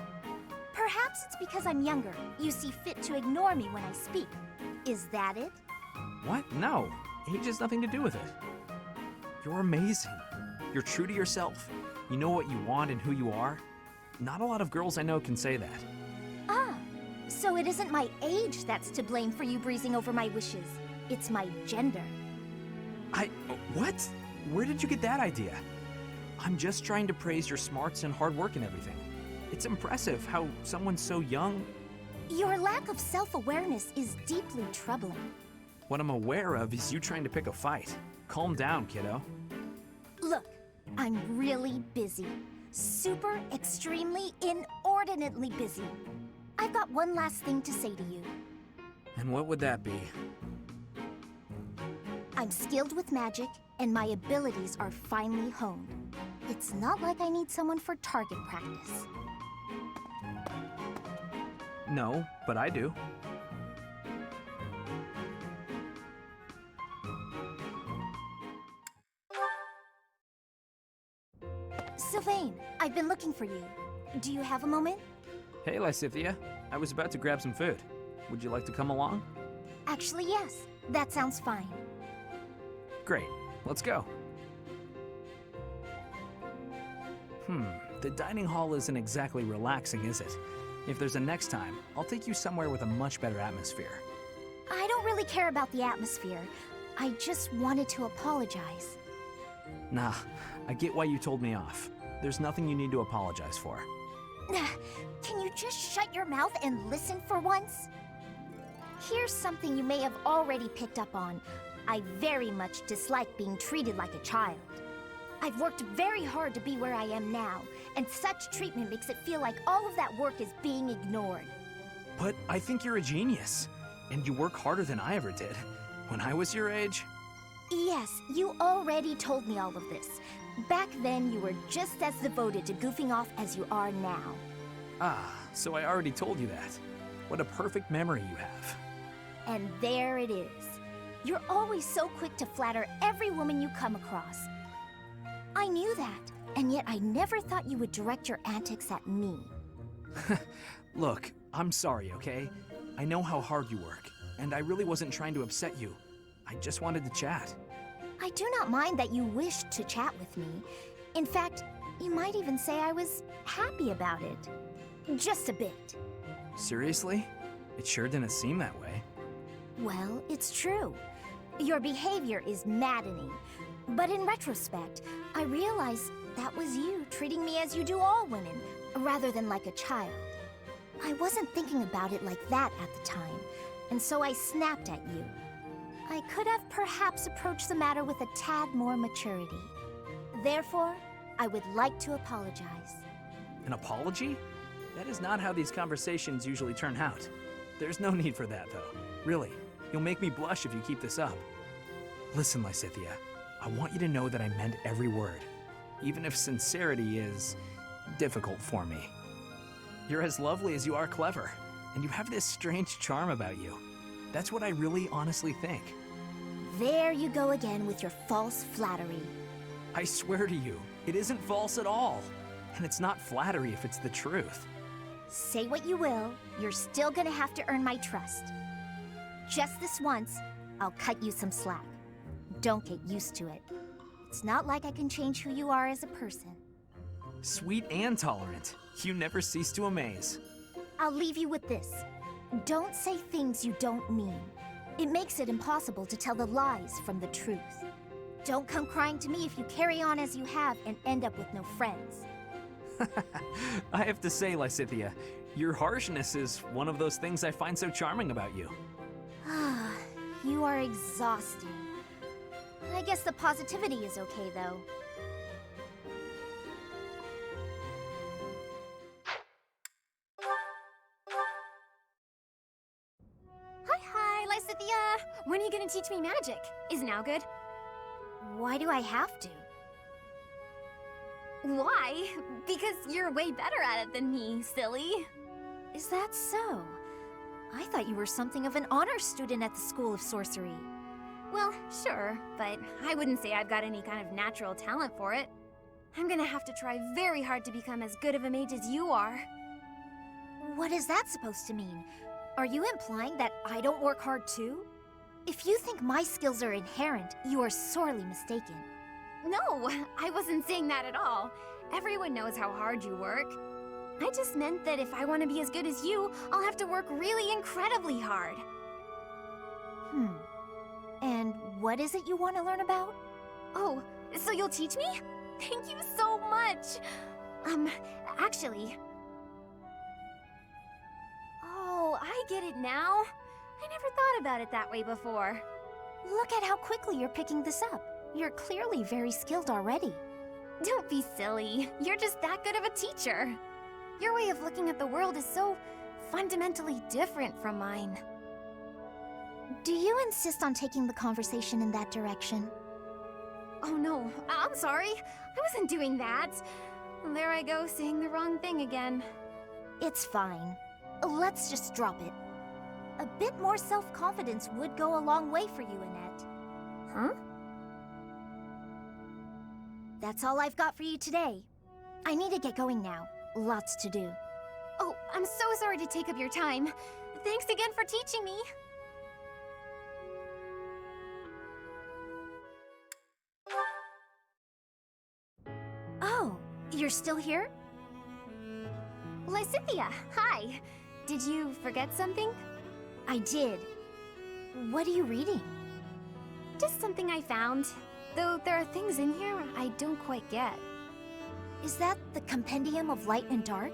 Perhaps it's because I'm younger. You see fit to ignore me when I speak. Is that it? What? No. Age has nothing to do with it. You're amazing. You're true to yourself. You know what you want and who you are. Not a lot of girls I know can say that. Ah, so it isn't my age that's to blame for you breezing over my wishes. It's my gender. What? Where did you get that idea? I'm just trying to praise your smarts and hard work and everything. It's impressive how someone so young... Your lack of self-awareness is deeply troubling. What I'm aware of is you trying to pick a fight. Calm down, kiddo. Look, I'm really busy. Super, extremely, inordinately busy. I've got one last thing to say to you. And what would that be? I'm skilled with magic, and my abilities are finely honed. It's not like I need someone for target practice. No, but I do. Sylvain, I've been looking for you. Do you have a moment? Hey, Lysithea. I was about to grab some food. Would you like to come along? Actually, yes. That sounds fine. Great. Let's go. The dining hall isn't exactly relaxing, is it? If there's a next time, I'll take you somewhere with a much better atmosphere. I don't really care about the atmosphere. I just wanted to apologize. Nah, I get why you told me off. There's nothing you need to apologize for. Can you just shut your mouth and listen for once? Here's something you may have already picked up on. I very much dislike being treated like a child. I've worked very hard to be where I am now, and such treatment makes it feel like all of that work is being ignored. But I think you're a genius, and you work harder than I ever did. When I was your age... Yes, you already told me all of this. Back then, you were just as devoted to goofing off as you are now. Ah, so I already told you that. What a perfect memory you have. And there it is. You're always so quick to flatter every woman you come across. I knew that, and yet I never thought you would direct your antics at me. Look, I'm sorry, okay? I know how hard you work, and I really wasn't trying to upset you. I just wanted to chat. I do not mind that you wished to chat with me. In fact, you might even say I was happy about it. Just a bit. Seriously? It sure didn't seem that way. Well, it's true. Your behavior is maddening. But in retrospect, I realize that was you treating me as you do all women, rather than like a child. I wasn't thinking about it like that at the time, and so I snapped at you. I could have perhaps approached the matter with a tad more maturity. Therefore, I would like to apologize. An apology? That is not how these conversations usually turn out. There's no need for that, though. Really, you'll make me blush if you keep this up. Listen, Lysithea, I want you to know that I meant every word, even if sincerity is difficult for me. You're as lovely as you are clever, and you have this strange charm about you. That's what I really honestly think. There you go again with your false flattery. I swear to you, it isn't false at all. And it's not flattery if it's the truth. Say what you will, you're still gonna have to earn my trust. Just this once, I'll cut you some slack. Don't get used to it. It's not like I can change who you are as a person. Sweet and tolerant. You never cease to amaze. I'll leave you with this. Don't say things you don't mean. It makes it impossible to tell the lies from the truth. Don't come crying to me if you carry on as you have and end up with no friends. I have to say, Lysithea, your harshness is one of those things I find so charming about you. Ah, you are exhausting. I guess the positivity is okay, though. Hi, Lysithea! When are you gonna teach me magic? Is now good? Why do I have to? Why? Because you're way better at it than me, silly. Is that so? I thought you were something of an honor student at the School of Sorcery. Well, sure, but I wouldn't say I've got any kind of natural talent for it. I'm gonna have to try very hard to become as good of a mage as you are. What is that supposed to mean? Are you implying that I don't work hard too? If you think my skills are inherent, you are sorely mistaken. No, I wasn't saying that at all. Everyone knows how hard you work. I just meant that if I want to be as good as you, I'll have to work really incredibly hard. And what is it you want to learn about? Oh, so you'll teach me? Thank you so much! Actually... Oh, I get it now. I never thought about it that way before. Look at how quickly you're picking this up. You're clearly very skilled already. Don't be silly. You're just that good of a teacher. Your way of looking at the world is so fundamentally different from mine. Do you insist on taking the conversation in that direction? Oh no, I'm sorry. I wasn't doing that. There I go, saying the wrong thing again. It's fine. Let's just drop it. A bit more self-confidence would go a long way for you, Annette. Huh? That's all I've got for you today. I need to get going now. Lots to do. Oh, I'm so sorry to take up your time. Thanks again for teaching me. Oh, you're still here? Lysithea, hi. Did you forget something? I did. What are you reading? Just something I found. Though there are things in here I don't quite get. Is that the Compendium of Light and Dark?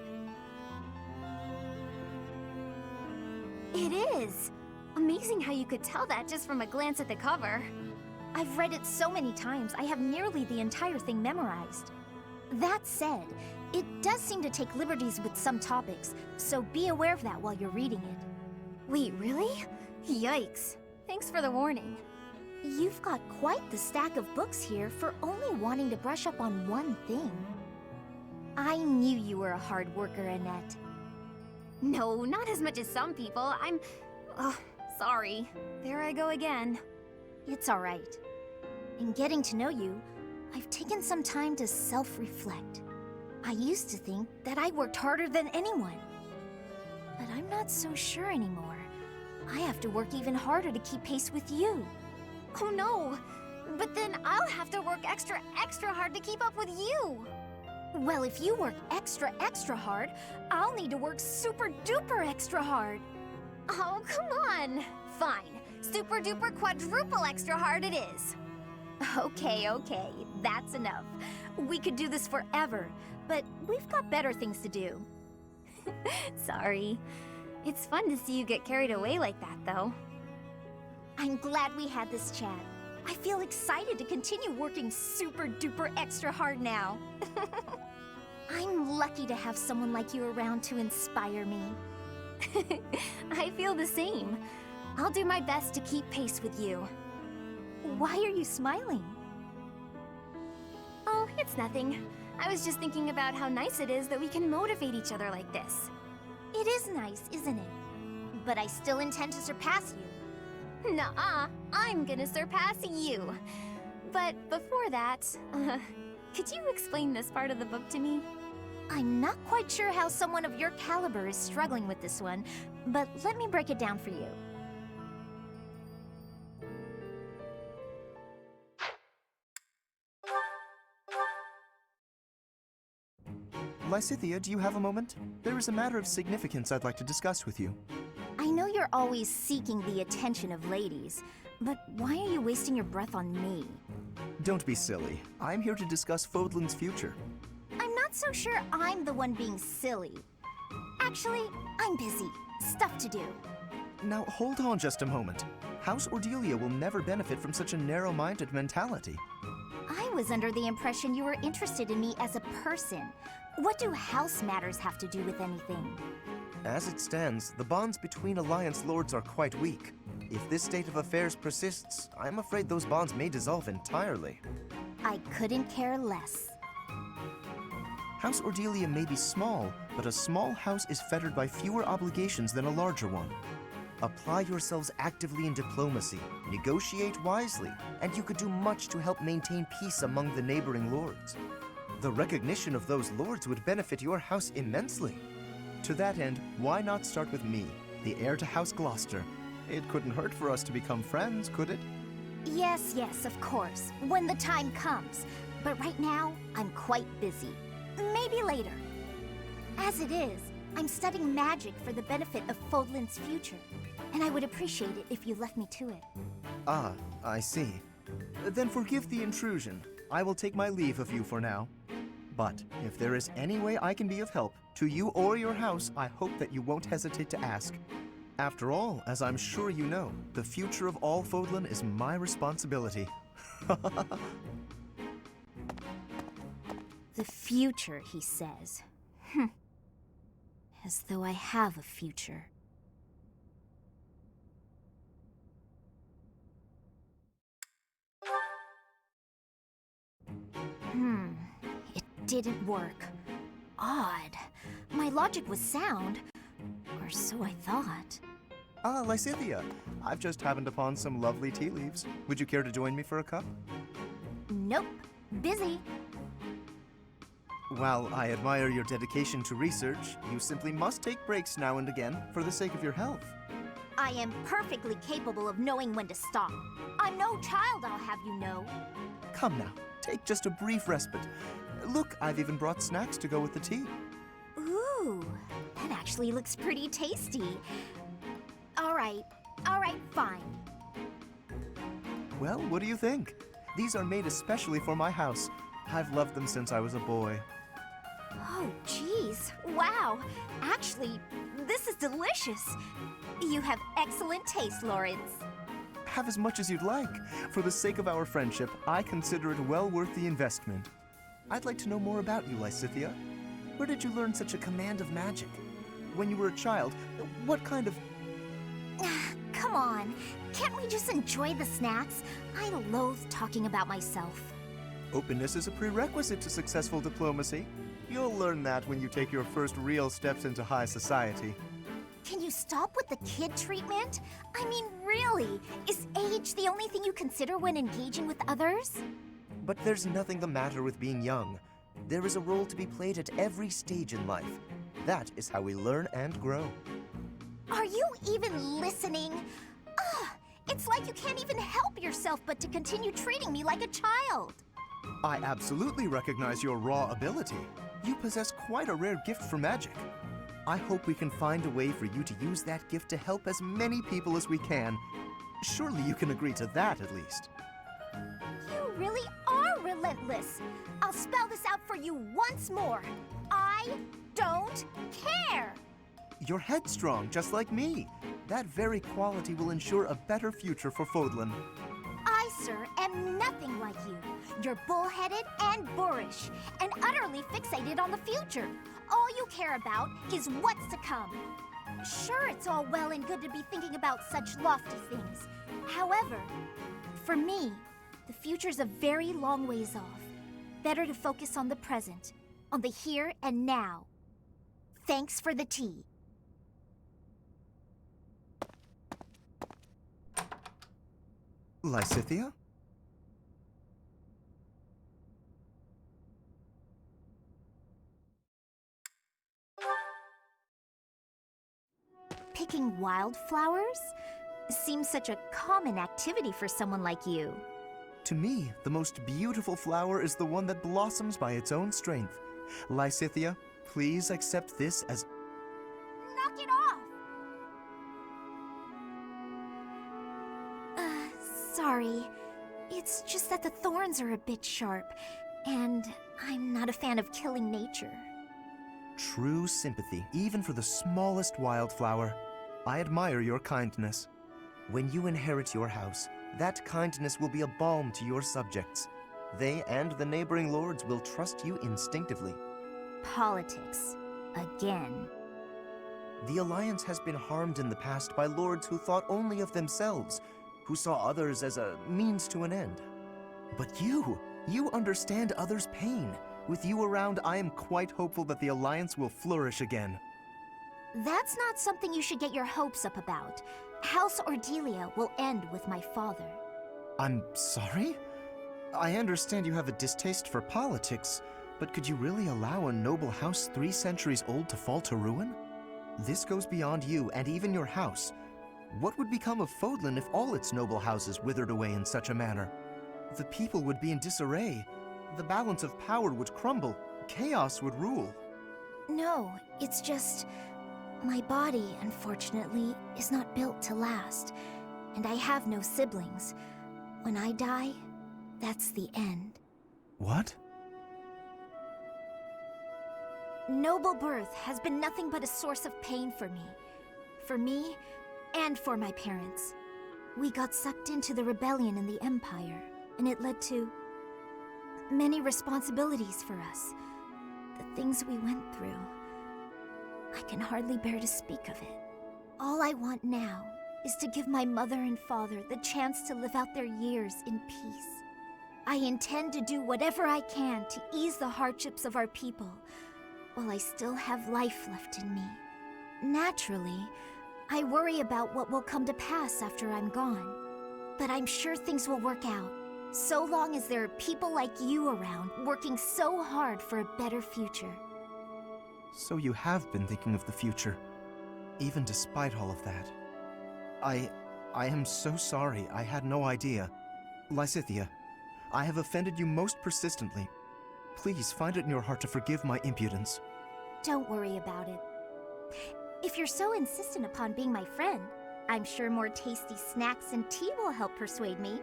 It is! Amazing how you could tell that just from a glance at the cover. I've read it so many times, I have nearly the entire thing memorized. That said, it does seem to take liberties with some topics, so be aware of that while you're reading it. Wait, really? Yikes. Thanks for the warning. You've got quite the stack of books here for only wanting to brush up on one thing. I knew you were a hard worker, Annette. No, not as much as some people. Oh, sorry. There I go again. It's all right. In getting to know you, I've taken some time to self-reflect. I used to think that I worked harder than anyone. But I'm not so sure anymore. I have to work even harder to keep pace with you. Oh no! But then I'll have to work extra hard to keep up with you! Well, if you work extra hard, I'll need to work super duper extra hard. Oh, come on! Fine. Super duper quadruple extra hard it is. Okay, that's enough. We could do this forever, but we've got better things to do. Sorry. It's fun to see you get carried away like that, though. I'm glad we had this chat. I feel excited to continue working super duper extra hard now. I'm lucky to have someone like you around to inspire me. I feel the same. I'll do my best to keep pace with you. Why are you smiling? Oh, it's nothing. I was just thinking about how nice it is that we can motivate each other like this. It is nice, isn't it? But I still intend to surpass you. Nuh-uh, I'm gonna surpass you. But before that, could you explain this part of the book to me? I'm not quite sure how someone of your caliber is struggling with this one, but let me break it down for you. Lysithea, do you have a moment? There is a matter of significance I'd like to discuss with you. I know you're always seeking the attention of ladies, but why are you wasting your breath on me? Don't be silly. I'm here to discuss Fodlan's future. I'm not so sure I'm the one being silly. Actually, I'm busy. Stuff to do. Now, hold on just a moment. House Ordelia will never benefit from such a narrow-minded mentality. I was under the impression you were interested in me as a person. What do house matters have to do with anything? As it stands, the bonds between Alliance Lords are quite weak. If this state of affairs persists, I'm afraid those bonds may dissolve entirely. I couldn't care less. House Ordelia may be small, but a small house is fettered by fewer obligations than a larger one. Apply yourselves actively in diplomacy, negotiate wisely, and you could do much to help maintain peace among the neighboring lords. The recognition of those lords would benefit your house immensely. To that end, why not start with me, the heir to House Gloucester? It couldn't hurt for us to become friends, could it? Yes, yes, of course, when the time comes. But right now, I'm quite busy. Maybe later. As it is, I'm studying magic for the benefit of Fodlan's future, and I would appreciate it if you left me to it. Ah, I see. Then forgive the intrusion. I will take my leave of you for now. But if there is any way I can be of help, to you or your house, I hope that you won't hesitate to ask. After all, as I'm sure you know, the future of all Fodlan is my responsibility. The future, he says. As though I have a future. It didn't work. Odd. My logic was sound, or so I thought. Ah, Lysithea. I've just happened upon some lovely tea leaves. Would you care to join me for a cup? Nope. Busy. While I admire your dedication to research, you simply must take breaks now and again for the sake of your health. I am perfectly capable of knowing when to stop. I'm no child, I'll have you know. Come now, take just a brief respite. Look, I've even brought snacks to go with the tea. Ooh, that actually looks pretty tasty. All right, fine. Well, what do you think? These are made especially for my house. I've loved them since I was a boy. Oh, geez. Wow. Actually, this is delicious. You have excellent taste, Lorenz. Have as much as you'd like. For the sake of our friendship, I consider it well worth the investment. I'd like to know more about you, Lysithea. Where did you learn such a command of magic? When you were a child, what kind of... Come on. Can't we just enjoy the snacks? I loathe talking about myself. Openness is a prerequisite to successful diplomacy. You'll learn that when you take your first real steps into high society. Can you stop with the kid treatment? I mean, really? Is age the only thing you consider when engaging with others? But there's nothing the matter with being young. There is a role to be played at every stage in life. That is how we learn and grow. Are you even listening? Ugh, it's like you can't even help yourself but to continue treating me like a child. I absolutely recognize your raw ability. You possess quite a rare gift for magic. I hope we can find a way for you to use that gift to help as many people as we can. Surely you can agree to that, at least. You really are relentless. I'll spell this out for you once more. I don't care. You're headstrong, just like me. That very quality will ensure a better future for Fodlan. I, sir, am nothing like you. You're bullheaded and boorish, and utterly fixated on the future. All you care about is what's to come. Sure, it's all well and good to be thinking about such lofty things. However, for me, the future's a very long ways off. Better to focus on the present, on the here and now. Thanks for the tea. Lysithea? Picking wildflowers? Seems such a common activity for someone like you. To me, the most beautiful flower is the one that blossoms by its own strength. Lysithea, please accept this as... Knock it off! Sorry. It's just that the thorns are a bit sharp, and I'm not a fan of killing nature. True sympathy, even for the smallest wildflower. I admire your kindness. When you inherit your house, that kindness will be a balm to your subjects. They and the neighboring lords will trust you instinctively. Politics. Again. The Alliance has been harmed in the past by lords who thought only of themselves, who saw others as a means to an end. But you understand others' pain. With you around, I am quite hopeful that the Alliance will flourish again. That's not something you should get your hopes up about. House Ordelia will end with my father. I'm sorry? I understand you have a distaste for politics, but could you really allow a noble house 3 centuries old to fall to ruin? This goes beyond you and even your house. What would become of Fodlan if all its noble houses withered away in such a manner? The people would be in disarray. The balance of power would crumble. Chaos would rule. No, it's just... my body, unfortunately, is not built to last. And I have no siblings. When I die, that's the end. What? Noble birth has been nothing but a source of pain for me. For me, and for my parents. We got sucked into the rebellion in the Empire, and it led to many responsibilities for us. The things we went through. I can hardly bear to speak of it. All I want now is to give my mother and father the chance to live out their years in peace. I intend to do whatever I can to ease the hardships of our people, while I still have life left in me. Naturally, I worry about what will come to pass after I'm gone. But I'm sure things will work out, so long as there are people like you around working so hard for a better future. So you have been thinking of the future, even despite all of that. I am so sorry. I had no idea. Lysithea, I have offended you most persistently. Please find it in your heart to forgive my impudence. Don't worry about it. If you're so insistent upon being my friend, I'm sure more tasty snacks and tea will help persuade me.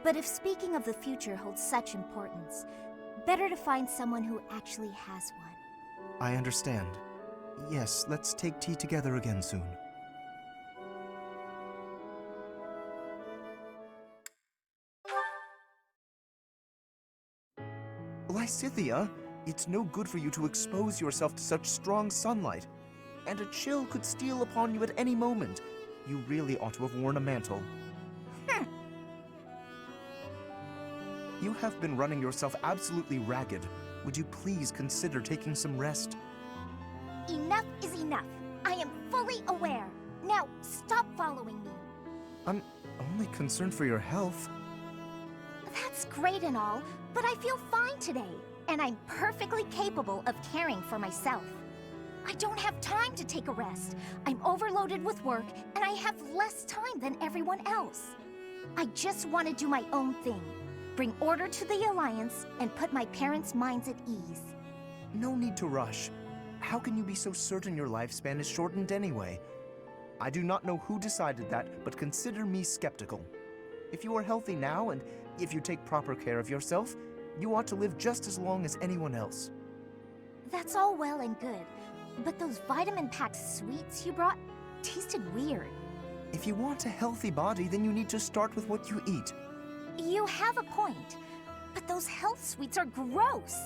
But if speaking of the future holds such importance, better to find someone who actually has one. I understand. Yes, let's take tea together again soon. Lysithea, it's no good for you to expose yourself to such strong sunlight. And a chill could steal upon you at any moment. You really ought to have worn a mantle. You have been running yourself absolutely ragged. Would you please consider taking some rest? Enough is enough. I am fully aware. Now, stop following me. I'm only concerned for your health. That's great and all, but I feel fine today, and I'm perfectly capable of caring for myself. I don't have time to take a rest. I'm overloaded with work, and I have less time than everyone else. I just want to do my own thing, bring order to the Alliance, and put my parents' minds at ease. No need to rush. How can you be so certain your lifespan is shortened anyway? I do not know who decided that, but consider me skeptical. If you are healthy now, and if you take proper care of yourself, you ought to live just as long as anyone else. That's all well and good, but those vitamin-packed sweets you brought tasted weird. If you want a healthy body, then you need to start with what you eat. You have a point, but those health sweets are gross.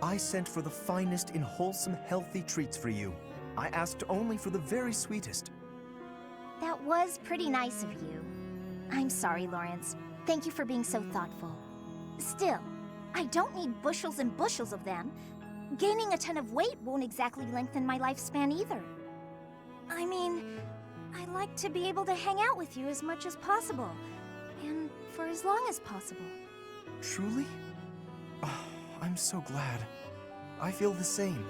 I sent for the finest in wholesome, healthy treats for you. I asked only for the very sweetest. That was pretty nice of you. I'm sorry, Lorenz. Thank you for being so thoughtful. Still, I don't need bushels and bushels of them. Gaining a ton of weight won't exactly lengthen my lifespan either. I mean, I like to be able to hang out with you as much as possible, and for as long as possible. Truly? Oh, I'm so glad. I feel the same.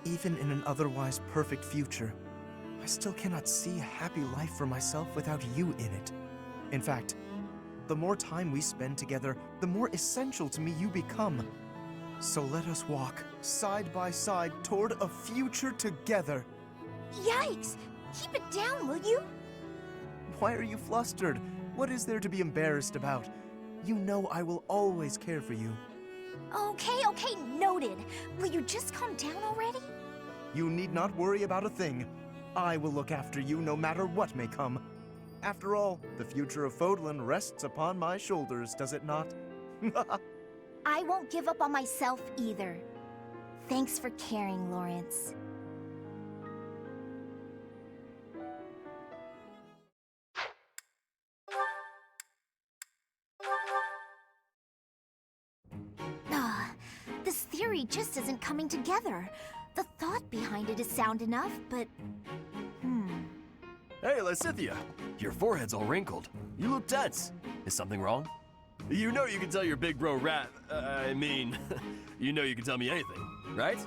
Even in an otherwise perfect future, I still cannot see a happy life for myself without you in it. In fact, the more time we spend together, the more essential to me you become. So let us walk, side by side, toward a future together. Yikes! Keep it down, will you? Why are you flustered? What is there to be embarrassed about? You know I will always care for you. Okay, noted. Will you just calm down already? You need not worry about a thing. I will look after you no matter what may come. After all, the future of Fodlan rests upon my shoulders, does it not? I won't give up on myself either. Thanks for caring, Lorenz. This theory just isn't coming together. The thought behind it is sound enough, but... Hey, Lysithea, your forehead's all wrinkled. You look tense. Is something wrong? You know you can tell your big bro you know you can tell me anything, right?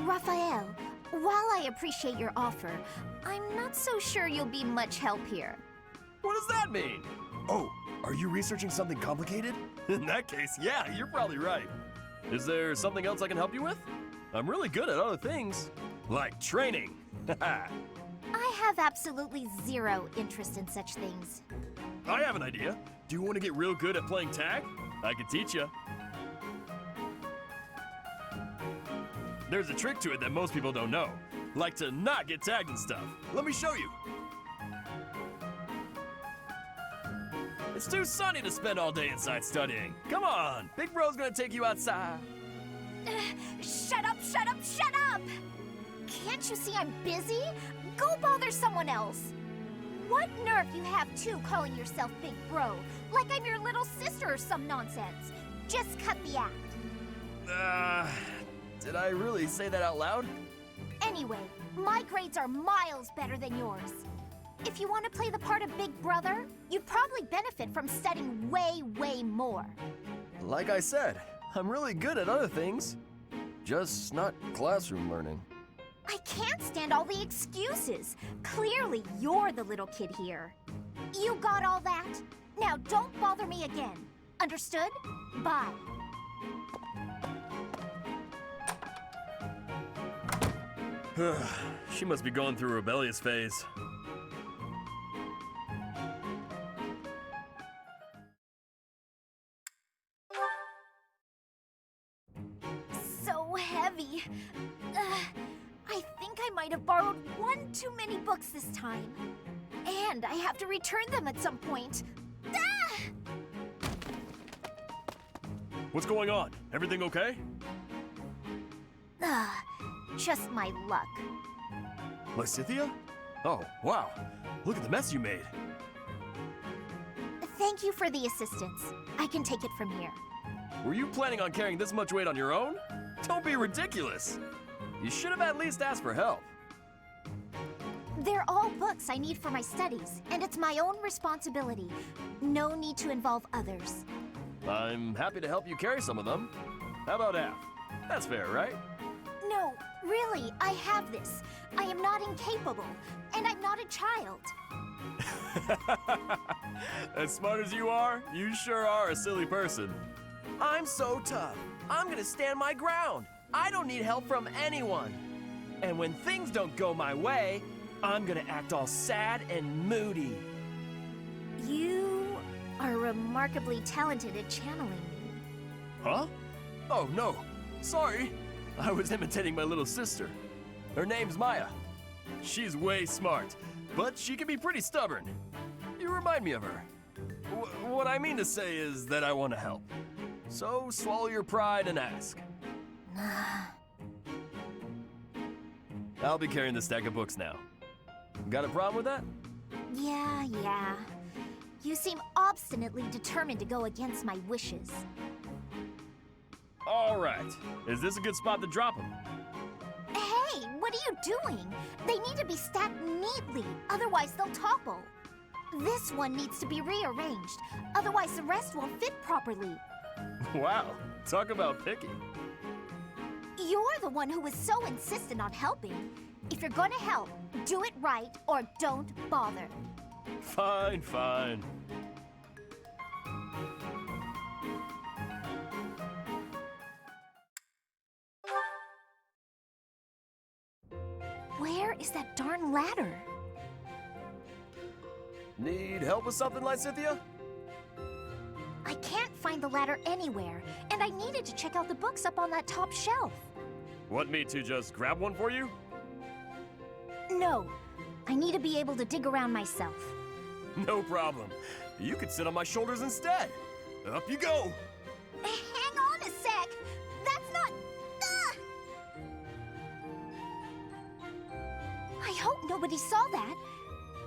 Raphael, while I appreciate your offer, I'm not so sure you'll be much help here. What does that mean? Oh, are you researching something complicated? In that case, yeah, you're probably right. Is there something else I can help you with? I'm really good at other things, like training. I have absolutely zero interest in such things. I have an idea. Do you want to get real good at playing tag? I can teach you. There's a trick to it that most people don't know, like to not get tagged and stuff. Let me show you. It's too sunny to spend all day inside studying. Come on, Big Bro's gonna take you outside. Shut up, shut up, shut up! Can't you see I'm busy? Go bother someone else. What nerve you have too calling yourself Big Bro, like I'm your little sister or some nonsense. Just cut the act. Did I really say that out loud? Anyway, my grades are miles better than yours. If you want to play the part of Big Brother, you'd probably benefit from studying way, way more. Like I said, I'm really good at other things. Just not classroom learning. I can't stand all the excuses. Clearly, you're the little kid here. You got all that? Now don't bother me again. Understood? Bye. She must be going through a rebellious phase. So heavy. I think I might have borrowed one too many books this time. And I have to return them at some point. Ah! What's going on? Everything okay? Just my luck. Lysithea? Oh, wow. Look at the mess you made. Thank you for the assistance. I can take it from here. Were you planning on carrying this much weight on your own? Don't be ridiculous. You should have at least asked for help. They're all books I need for my studies, and it's my own responsibility. No need to involve others. I'm happy to help you carry some of them. How about half? That's fair, right? No, really, I have this. I am not incapable, and I'm not a child. As smart as you are, you sure are a silly person. I'm so tough. I'm gonna stand my ground. I don't need help from anyone. And when things don't go my way, I'm gonna act all sad and moody. You are remarkably talented at channeling me. Huh? Oh, no. Sorry. I was imitating my little sister. Her name's Maya. She's way smart, but she can be pretty stubborn. You remind me of her. What I mean to say is that I want to help. So swallow your pride and ask. I'll be carrying the stack of books now. Got a problem with that? Yeah. You seem obstinately determined to go against my wishes. All right. Is this a good spot to drop them? Hey, what are you doing? They need to be stacked neatly, otherwise they'll topple. This one needs to be rearranged, otherwise the rest won't fit properly. Wow, talk about picky. You're the one who was so insistent on helping. If you're gonna help, do it right or don't bother. Fine. Where is that darn ladder? Need help with something, Lysithea? I can't find the ladder anywhere, and I needed to check out the books up on that top shelf. Want me to just grab one for you? No, I need to be able to dig around myself. No problem. You could sit on my shoulders instead. Up you go. Hang on a sec. That's not... I hope nobody saw that.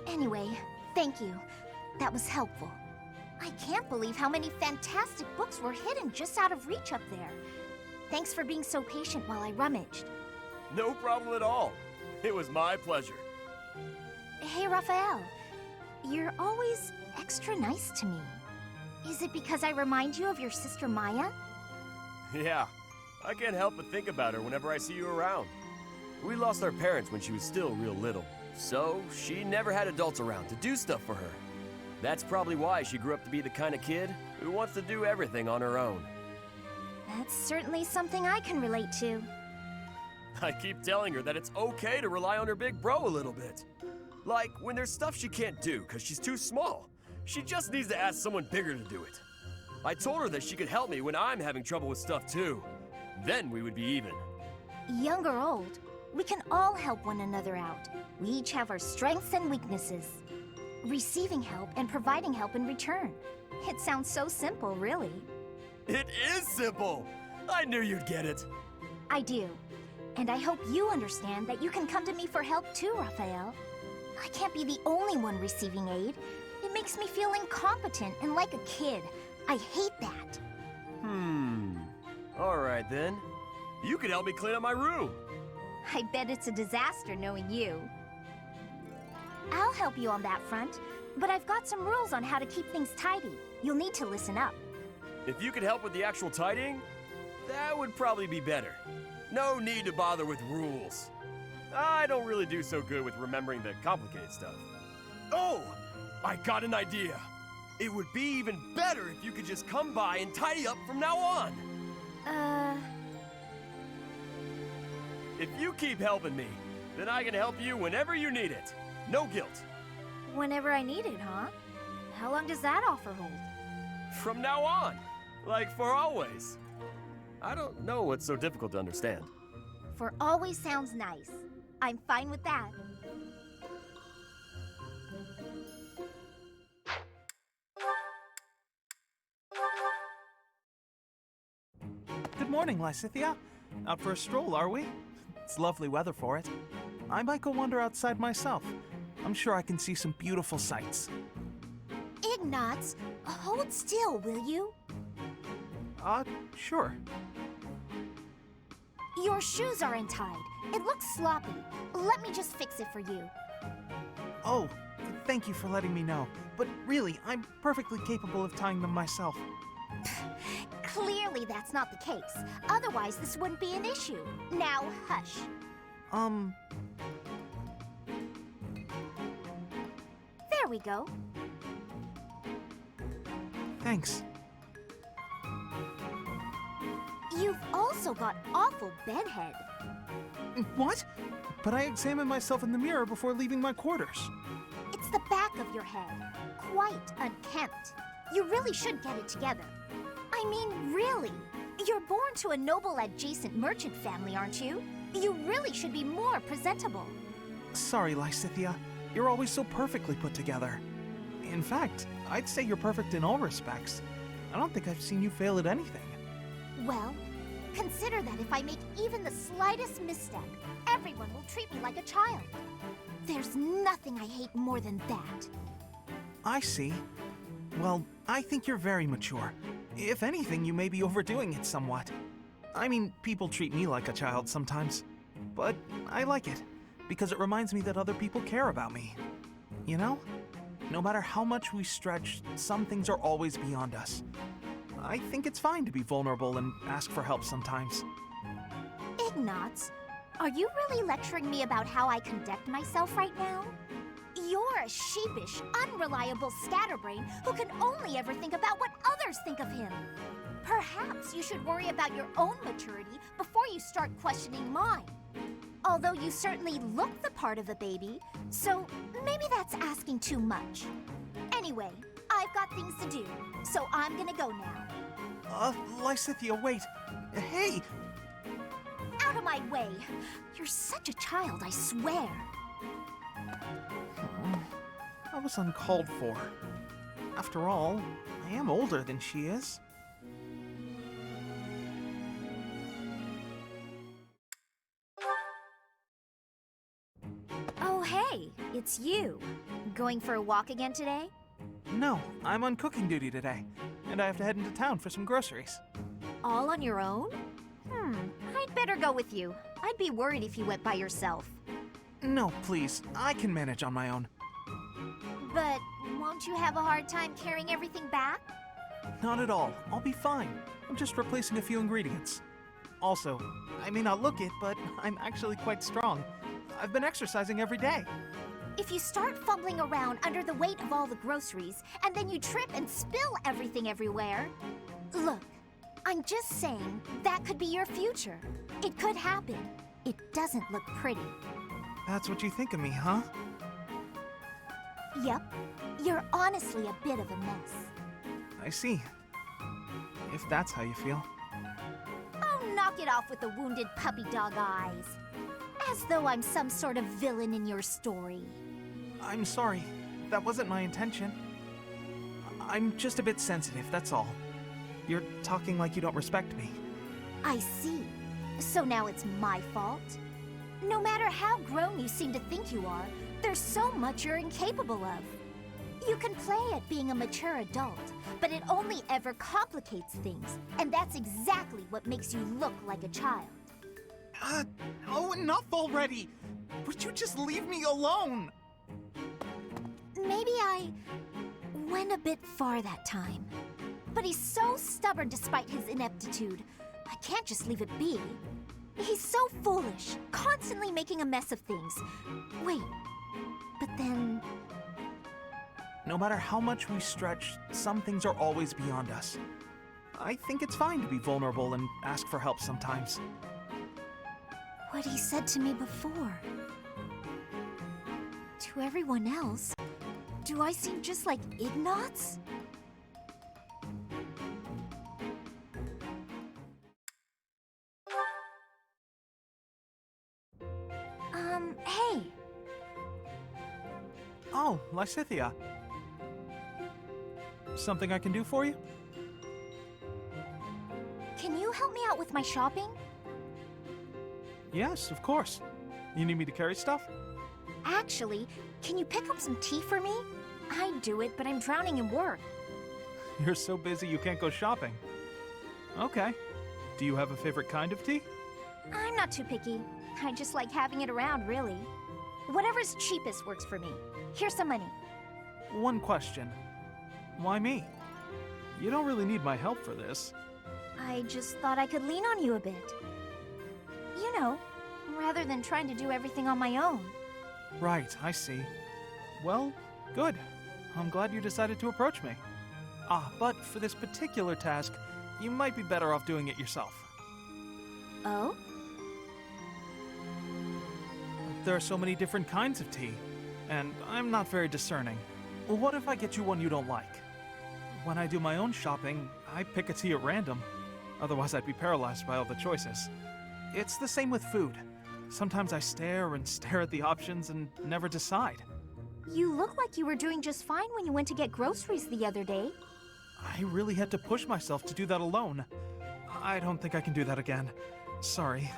Anyway, thank you. That was helpful. I can't believe how many fantastic books were hidden just out of reach up there. Thanks for being so patient while I rummaged. No problem at all. It was my pleasure. Hey, Raphael. You're always extra nice to me. Is it because I remind you of your sister Maya? Yeah, I can't help but think about her whenever I see you around. We lost our parents when she was still real little, so she never had adults around to do stuff for her. That's probably why she grew up to be the kind of kid who wants to do everything on her own. That's certainly something I can relate to. I keep telling her that it's okay to rely on her big bro a little bit. Like, when there's stuff she can't do because she's too small, she just needs to ask someone bigger to do it. I told her that she could help me when I'm having trouble with stuff too. Then we would be even. Young or old, we can all help one another out. We each have our strengths and weaknesses. Receiving help and providing help in return. It sounds so simple, really. It is simple! I knew you'd get it. I do. And I hope you understand that you can come to me for help too, Raphael. I can't be the only one receiving aid. It makes me feel incompetent and like a kid. I hate that. Alright then. You could help me clean up my room. I bet it's a disaster knowing you. I'll help you on that front, but I've got some rules on how to keep things tidy. You'll need to listen up. If you could help with the actual tidying, that would probably be better. No need to bother with rules. I don't really do so good with remembering the complicated stuff. Oh! I got an idea! It would be even better if you could just come by and tidy up from now on! If you keep helping me, then I can help you whenever you need it. No guilt. Whenever I need it, huh? How long does that offer hold? From now on. Like for always. I don't know what's so difficult to understand. For always sounds nice. I'm fine with that. Good morning, Lysithea. Out for a stroll, are we? It's lovely weather for it. I might go wander outside myself. I'm sure I can see some beautiful sights. Ignatz, hold still, will you? Sure. Your shoes are untied. It looks sloppy. Let me just fix it for you. Oh, thank you for letting me know. But really, I'm perfectly capable of tying them myself. Clearly that's not the case. Otherwise, this wouldn't be an issue. Now, hush. There we go. Thanks. You've also got awful bedhead. What? But I examine myself in the mirror before leaving my quarters. It's the back of your head. Quite unkempt. You really should get it together. I mean, really. You're born to a noble adjacent merchant family, aren't you? You really should be more presentable. Sorry, Lysithea. You're always so perfectly put together. In fact, I'd say you're perfect in all respects. I don't think I've seen you fail at anything. Well, consider that if I make even the slightest misstep, everyone will treat me like a child. There's nothing I hate more than that. I see. Well, I think you're very mature. If anything, you may be overdoing it somewhat. I mean, people treat me like a child sometimes. But I like it, because it reminds me that other people care about me. You know? No matter how much we stretch, some things are always beyond us. I think it's fine to be vulnerable and ask for help sometimes. Ignatz, are you really lecturing me about how I conduct myself right now? You're a sheepish, unreliable scatterbrain who can only ever think about what others think of him. Perhaps you should worry about your own maturity before you start questioning mine. Although you certainly look the part of a baby, so maybe that's asking too much. Anyway, I've got things to do, so I'm gonna go now. Lysithea, wait. Hey! Out of my way! You're such a child, I swear. That was uncalled for. After all, I am older than she is. Oh, hey, it's you. Going for a walk again today? No, I'm on cooking duty today, and I have to head into town for some groceries. All on your own? I'd better go with you. I'd be worried if you went by yourself. No, please. I can manage on my own. But won't you have a hard time carrying everything back? Not at all. I'll be fine. I'm just replacing a few ingredients. Also, I may not look it, but I'm actually quite strong. I've been exercising every day. If you start fumbling around under the weight of all the groceries, and then you trip and spill everything everywhere... Look, I'm just saying that could be your future. It could happen. It doesn't look pretty. That's what you think of me, huh? Yep. You're honestly a bit of a mess. I see. If that's how you feel. Oh, knock it off with the wounded puppy dog eyes. As though I'm some sort of villain in your story. I'm sorry. That wasn't my intention. I'm just a bit sensitive, that's all. You're talking like you don't respect me. I see. So now it's my fault? No matter how grown you seem to think you are, there's so much you're incapable of. You can play at being a mature adult, but it only ever complicates things, and that's exactly what makes you look like a child. Oh, enough already! Would you just leave me alone? Maybe I went a bit far that time. But he's so stubborn despite his ineptitude. I can't just leave it be. He's so foolish, constantly making a mess of things. Wait, but then... No matter how much we stretch, some things are always beyond us. I think it's fine to be vulnerable and ask for help sometimes. What he said to me before. To everyone else, do I seem just like Ignatz? Hey! Oh, Lysithea. Something I can do for you? Can you help me out with my shopping? Yes, of course. You need me to carry stuff? Actually, can you pick up some tea for me? I'd do it, but I'm drowning in work. You're so busy you can't go shopping. Okay. Do you have a favorite kind of tea? I'm not too picky. I just like having it around, really. Whatever's cheapest works for me. Here's some money. One question. Why me? You don't really need my help for this. I just thought I could lean on you a bit. You know, rather than trying to do everything on my own. Right, I see. Well, good. I'm glad you decided to approach me. But for this particular task, you might be better off doing it yourself. Oh? There are so many different kinds of tea, and I'm not very discerning. What if I get you one you don't like? When I do my own shopping, I pick a tea at random. Otherwise, I'd be paralyzed by all the choices. It's the same with food. Sometimes I stare and stare at the options and never decide. You look like you were doing just fine when you went to get groceries the other day. I really had to push myself to do that alone. I don't think I can do that again. Sorry.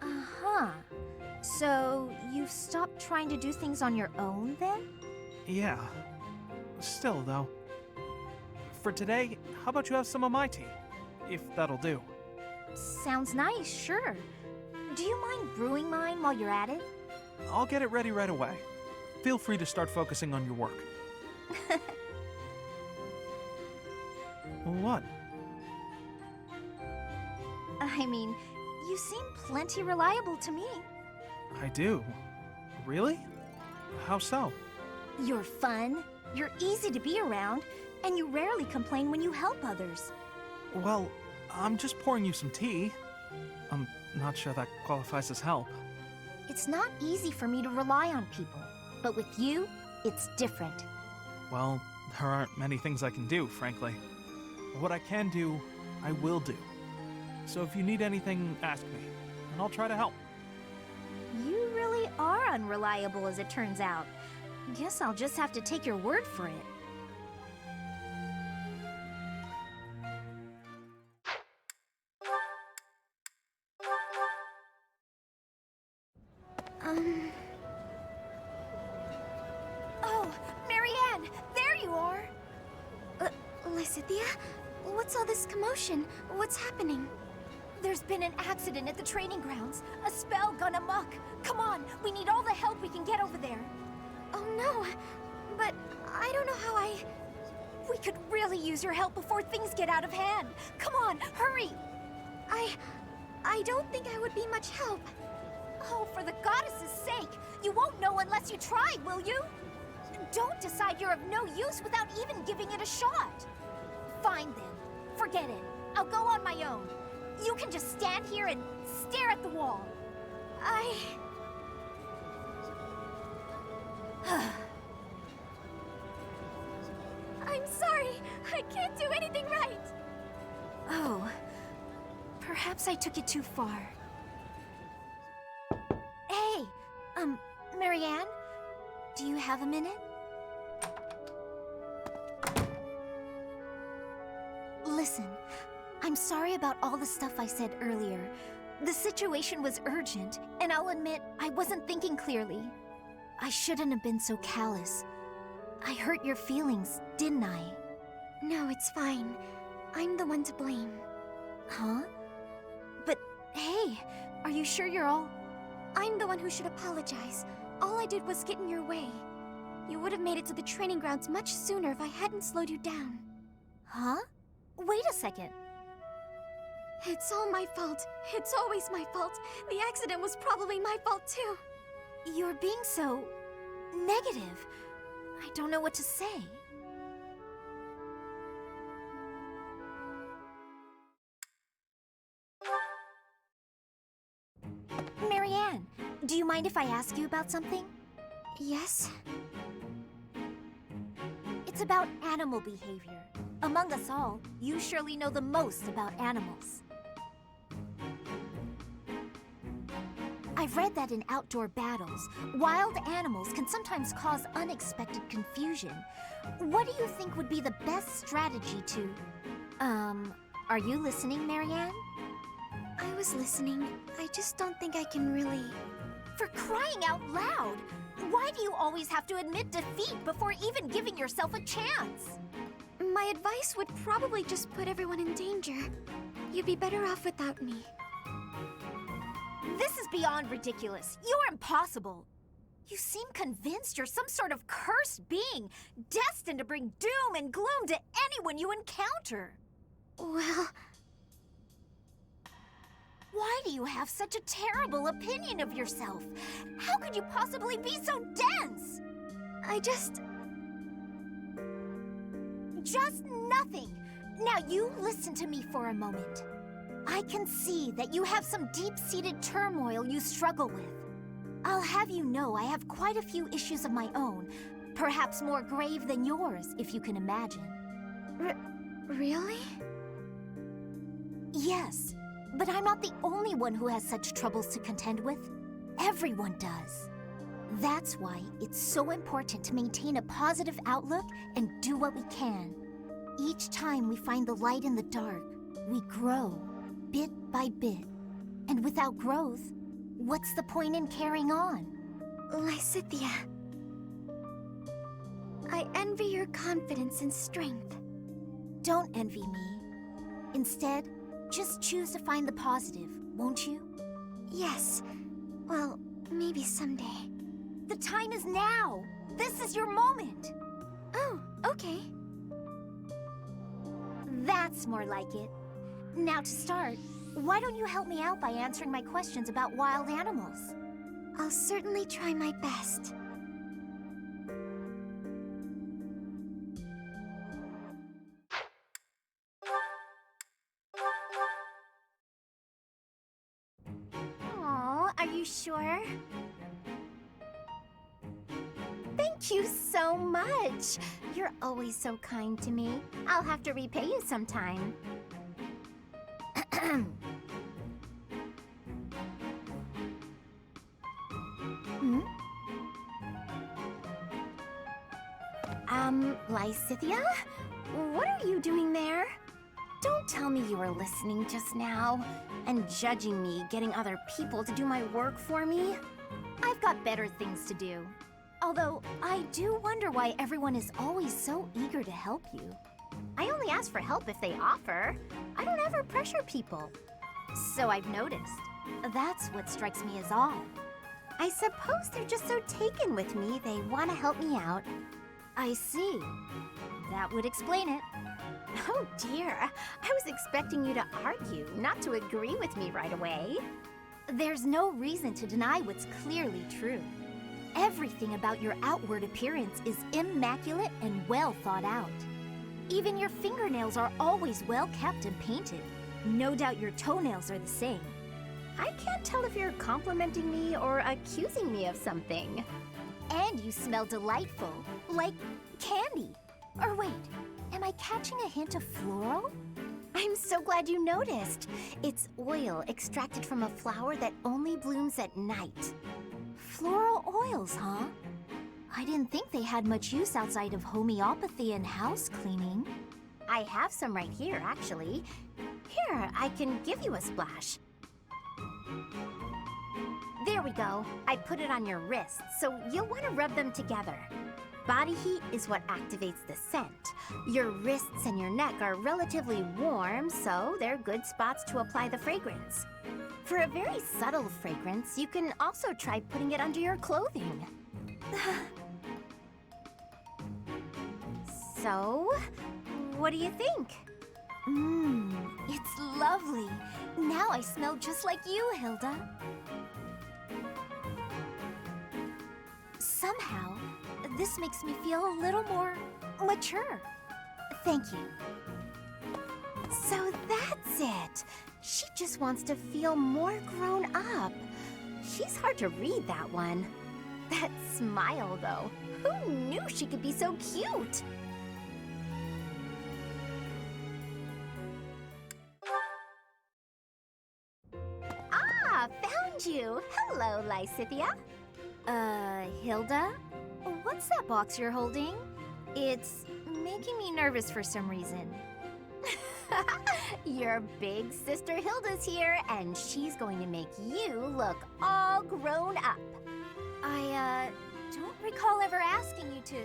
Uh-huh. So, you've stopped trying to do things on your own, then? Yeah. Still, though. For today, how about you have some of my tea? If that'll do. Sounds nice, sure. Do you mind brewing mine while you're at it? I'll get it ready right away. Feel free to start focusing on your work. What? I mean, you seem plenty reliable to me. I do. Really? How so? You're fun, you're easy to be around, and you rarely complain when you help others. Well, I'm just pouring you some tea. I'm not sure that qualifies as help. It's not easy for me to rely on people, but with you, it's different. Well, there aren't many things I can do, frankly. What I can do, I will do. So if you need anything, ask me, and I'll try to help. You really are unreliable, as it turns out. Guess I'll just have to take your word for it. Oh, Marianne! There you are! Lysithea? What's all this commotion? What's happening? There's been an accident at the training grounds. A spell gone amok. Come on, we need all the help we can get over there. Oh no, but I don't know how I... We could really use your help before things get out of hand. Come on, hurry! I don't think I would be much help. Oh, for the goddess's sake! You won't know unless you try, will you? Don't decide you're of no use without even giving it a shot. Fine then. Forget it. I'll go on my own. You can just stand here and stare at the wall. I'm sorry. I can't do anything right. Oh. Perhaps I took it too far. Hey! Marianne? Do you have a minute? Listen, I'm sorry about all the stuff I said earlier. The situation was urgent, and I'll admit I wasn't thinking clearly. I shouldn't have been so callous. I hurt your feelings, didn't I? No, it's fine. I'm the one to blame. Huh? But hey, are you sure you're all... I'm the one who should apologize. All I did was get in your way. You would have made it to the training grounds much sooner if I hadn't slowed you down. Huh? Wait a second. It's all my fault. It's always my fault. The accident was probably my fault too. You're being so... negative. I don't know what to say. Marianne, do you mind if I ask you about something? Yes? It's about animal behavior. Among us all, you surely know the most about animals. I've read that in outdoor battles, wild animals can sometimes cause unexpected confusion. What do you think would be the best strategy to... are you listening, Marianne? I was listening. I just don't think I can really... For crying out loud! Why do you always have to admit defeat before even giving yourself a chance? My advice would probably just put everyone in danger. You'd be better off without me. This is beyond ridiculous. You're impossible. You seem convinced you're some sort of cursed being, destined to bring doom and gloom to anyone you encounter. Well... Why do you have such a terrible opinion of yourself? How could you possibly be so dense? I just... Just nothing. Now you listen to me for a moment. I can see that you have some deep-seated turmoil you struggle with. I'll have you know I have quite a few issues of my own, perhaps more grave than yours, if you can imagine. Really? Yes, but I'm not the only one who has such troubles to contend with. Everyone does. That's why it's so important to maintain a positive outlook and do what we can. Each time we find the light in the dark, we grow, bit by bit. And without growth, what's the point in carrying on? Lysithea, I envy your confidence and strength. Don't envy me. Instead, just choose to find the positive, won't you? Yes. Well, maybe someday. The time is now! This is your moment! Oh, okay. That's more like it. Now to start, why don't you help me out by answering my questions about wild animals? I'll certainly try my best. Aw, are you sure? Thank you so much. You're always so kind to me. I'll have to repay you sometime. Lysithea? What are you doing there? Don't tell me you were listening just now and judging me getting other people to do my work for me. I've got better things to do. Although, I do wonder why everyone is always so eager to help you. I only ask for help if they offer. I don't ever pressure people. So I've noticed. That's what strikes me as odd. I suppose they're just so taken with me, they want to help me out. I see. That would explain it. Oh dear, I was expecting you to argue, not to agree with me right away. There's no reason to deny what's clearly true. Everything about your outward appearance is immaculate and well thought out. Even your fingernails are always well kept and painted. No doubt your toenails are the same. I can't tell if you're complimenting me or accusing me of something. And you smell delightful, like candy. Or wait, am I catching a hint of floral? I'm so glad you noticed. It's oil extracted from a flower that only blooms at night. Floral oils, huh? I didn't think they had much use outside of homeopathy and house cleaning. I have some right here, actually. Here, I can give you a splash. There we go. I put it on your wrists, so you'll want to rub them together. Body heat is what activates the scent. Your wrists and your neck are relatively warm, so they're good spots to apply the fragrance. For a very subtle fragrance, you can also try putting it under your clothing. So, what do you think? It's lovely. Now I smell just like you, Hilda. Somehow, this makes me feel a little more mature. Thank you. So that's it. She just wants to feel more grown up. She's hard to read, that one. That smile, though. Who knew she could be so cute? Ah, found you. Hello, Lysithea. Hilda? What's that box you're holding? It's making me nervous for some reason. Your big sister Hilda's here, and she's going to make you look all grown up. I, don't recall ever asking you to...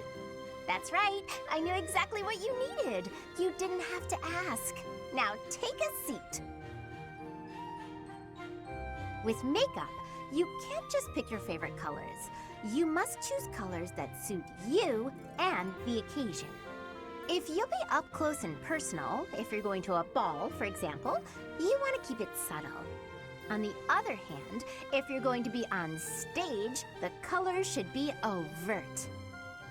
That's right. I knew exactly what you needed. You didn't have to ask. Now take a seat. With makeup, you can't just pick your favorite colors. You must choose colors that suit you and the occasion. If you'll be up close and personal, if you're going to a ball, for example, you want to keep it subtle. On the other hand, if you're going to be on stage, the colors should be overt.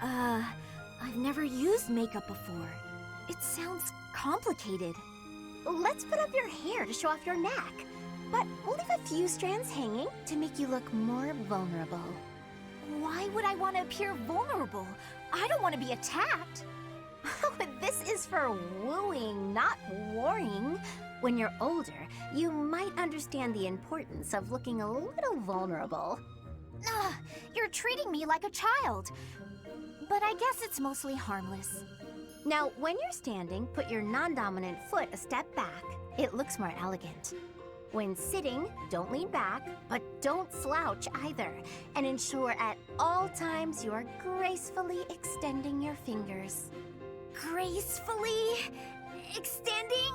I've never used makeup before. It sounds complicated. Let's put up your hair to show off your neck. But we'll leave a few strands hanging to make you look more vulnerable. Why would I want to appear vulnerable? I don't want to be attacked. This is for wooing, not warring. When you're older, you might understand the importance of looking a little vulnerable. You're treating me like a child. But I guess it's mostly harmless. Now, when you're standing, put your non-dominant foot a step back. It looks more elegant. When sitting, don't lean back, but don't slouch either. And ensure at all times you are gracefully extending your fingers. Gracefully extending?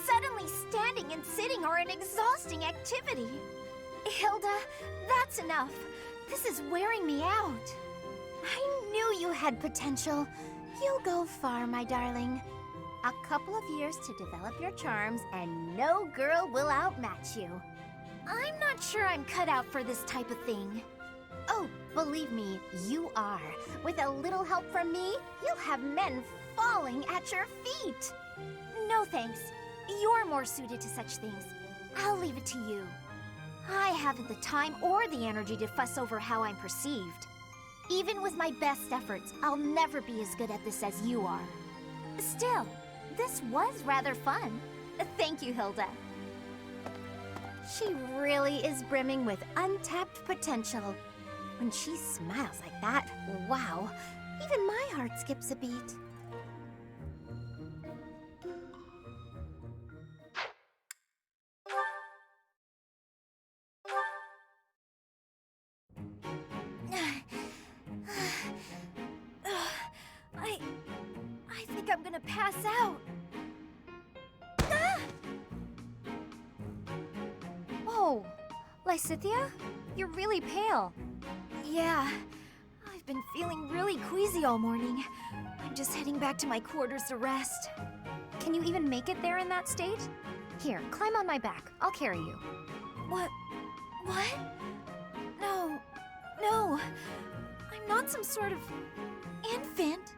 Suddenly standing and sitting are an exhausting activity. Hilda, that's enough. This is wearing me out. I knew you had potential. You'll go far, my darling. A couple of years to develop your charms, and no girl will outmatch you. I'm not sure I'm cut out for this type of thing. Oh, believe me, you are. With a little help from me, you'll have men falling at your feet. No thanks. You're more suited to such things. I'll leave it to you. I haven't the time or the energy to fuss over how I'm perceived. Even with my best efforts, I'll never be as good at this as you are. Still, this was rather fun. Thank you, Hilda. She really is brimming with untapped potential. When she smiles like that, wow, even my heart skips a beat. I think I'm gonna pass out. Oh, Lysithea? You're really pale. Yeah, I've been feeling really queasy all morning. I'm just heading back to my quarters to rest. Can you even make it there in that state? Here, climb on my back. I'll carry you. What? No. I'm not some sort of infant.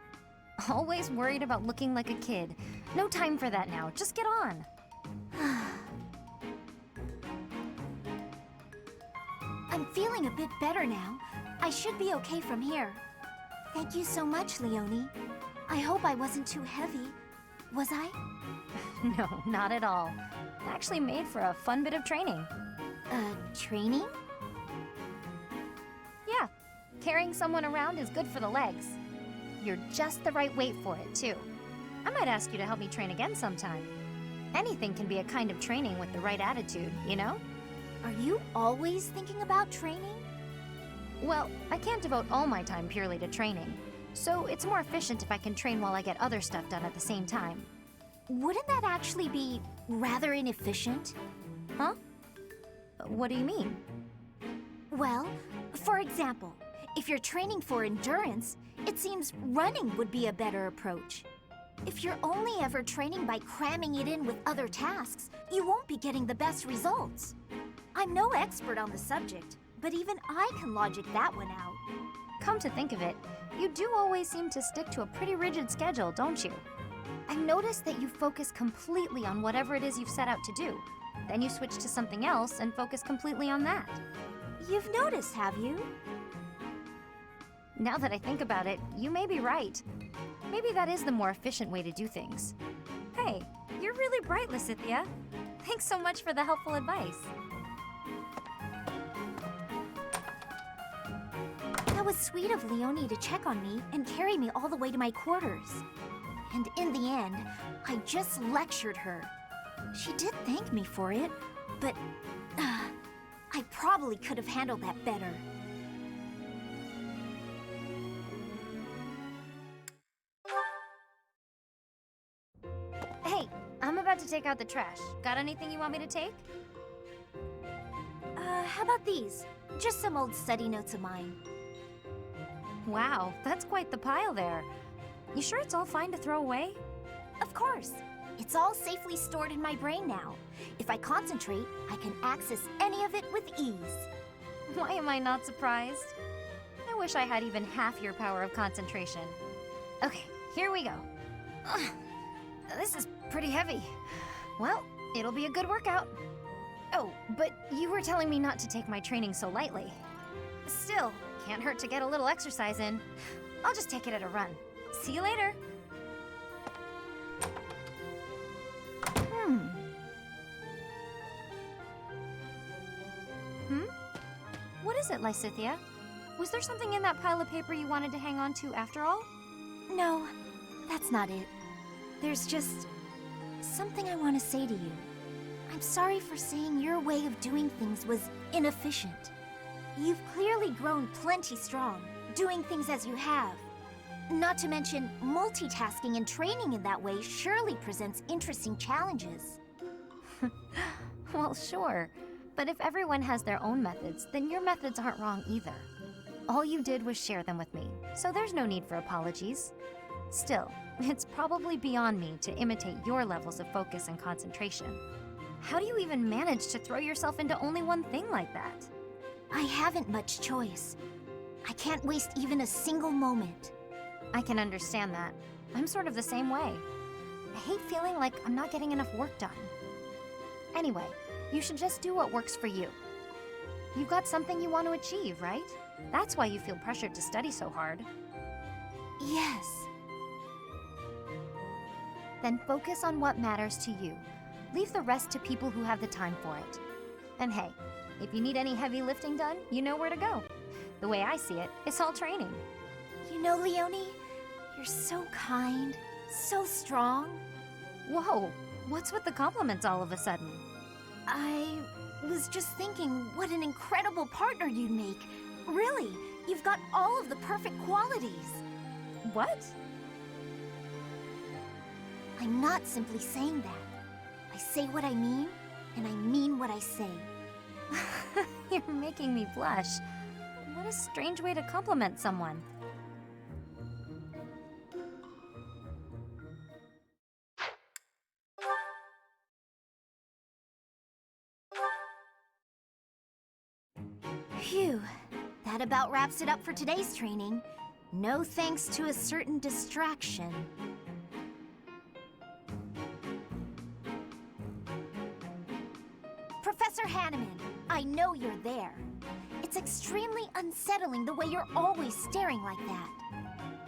Always worried about looking like a kid. No time for that now. Just get on. I'm feeling a bit better now. I should be okay from here. Thank you so much, Leonie. I hope I wasn't too heavy. Was I? No, not at all. Actually made for a fun bit of training. Training? Yeah, carrying someone around is good for the legs. You're just the right weight for it, too. I might ask you to help me train again sometime. Anything can be a kind of training with the right attitude, you know? Are you always thinking about training? Well, I can't devote all my time purely to training, so it's more efficient if I can train while I get other stuff done at the same time. Wouldn't that actually be rather inefficient? Huh? What do you mean? Well, for example, if you're training for endurance, it seems running would be a better approach. If you're only ever training by cramming it in with other tasks, you won't be getting the best results. I'm no expert on the subject, but even I can logic that one out. Come to think of it, you do always seem to stick to a pretty rigid schedule, don't you? I've noticed that you focus completely on whatever it is you've set out to do. Then you switch to something else and focus completely on that. You've noticed, have you? Now that I think about it, you may be right. Maybe that is the more efficient way to do things. Hey, you're really bright, Lysithea. Thanks so much for the helpful advice. That was sweet of Leonie to check on me and carry me all the way to my quarters. And in the end, I just lectured her. She did thank me for it, but I probably could have handled that better. Hey, I'm about to take out the trash. Got anything you want me to take? How about these? Just some old study notes of mine. Wow, that's quite the pile there. You sure it's all fine to throw away? Of course. It's all safely stored in my brain now. If I concentrate, I can access any of it with ease. Why am I not surprised? I wish I had even half your power of concentration. Okay, here we go. Ugh, this is pretty heavy. Well, it'll be a good workout. Oh, but you were telling me not to take my training so lightly. Still, can't hurt to get a little exercise in. I'll just take it at a run. See you later. What is it, Lysithea? Was there something in that pile of paper you wanted to hang on to after all? No, that's not it. There's just something I want to say to you. I'm sorry for saying your way of doing things was inefficient. You've clearly grown plenty strong, doing things as you have. Not to mention, multitasking and training in that way surely presents interesting challenges. Well, sure. But if everyone has their own methods, then your methods aren't wrong either. All you did was share them with me, so there's no need for apologies. Still, it's probably beyond me to imitate your levels of focus and concentration. How do you even manage to throw yourself into only one thing like that? I haven't much choice. I can't waste even a single moment. I can understand that. I'm sort of the same way. I hate feeling like I'm not getting enough work done. Anyway, you should just do what works for you. You've got something you want to achieve, right? That's why you feel pressured to study so hard. Yes. Then focus on what matters to you. Leave the rest to people who have the time for it. And hey, if you need any heavy lifting done, you know where to go. The way I see it, it's all training. You know, Leonie, you're so kind, so strong. Whoa, what's with the compliments all of a sudden? I was just thinking what an incredible partner you'd make. Really, you've got all of the perfect qualities. What? I'm not simply saying that. I say what I mean, and I mean what I say. You're making me blush. What a strange way to compliment someone. Phew. That about wraps it up for today's training. No thanks to a certain distraction. Professor Hanneman, I know you're there. It's extremely unsettling the way you're always staring like that.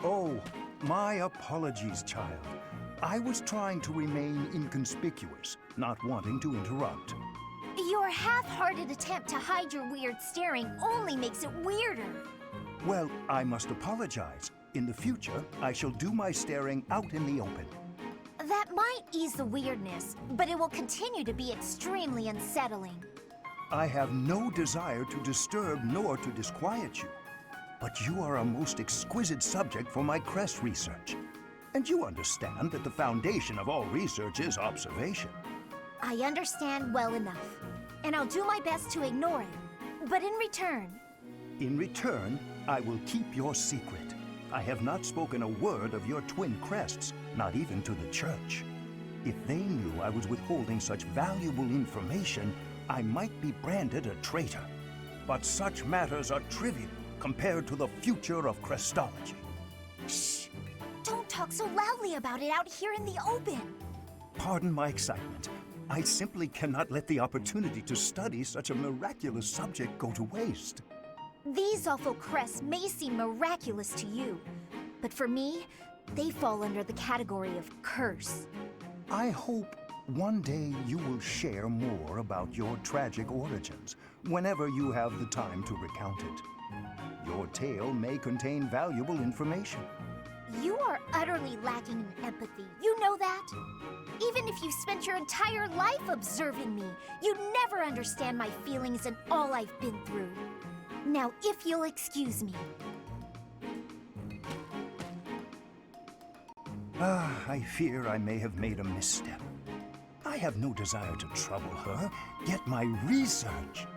Oh, my apologies, child. I was trying to remain inconspicuous, not wanting to interrupt. Your half-hearted attempt to hide your weird staring only makes it weirder. Well, I must apologize. In the future, I shall do my staring out in the open. That might ease the weirdness, but it will continue to be extremely unsettling. I have no desire to disturb nor to disquiet you, but you are a most exquisite subject for my crest research. And you understand that the foundation of all research is observation. I understand well enough, and I'll do my best to ignore it. But in return... In return, I will keep your secret. I have not spoken a word of your twin crests, not even to the church. If they knew I was withholding such valuable information, I might be branded a traitor. But such matters are trivial compared to the future of crestology. Shh! Don't talk so loudly about it out here in the open! Pardon my excitement. I simply cannot let the opportunity to study such a miraculous subject go to waste. These awful crests may seem miraculous to you, but for me, they fall under the category of curse. I hope one day you will share more about your tragic origins, whenever you have the time to recount it. Your tale may contain valuable information. You are utterly lacking in empathy, you know that? Even if you spent your entire life observing me, you'd never understand my feelings and all I've been through. Now, if you'll excuse me. I fear I may have made a misstep. I have no desire to trouble her, yet my research...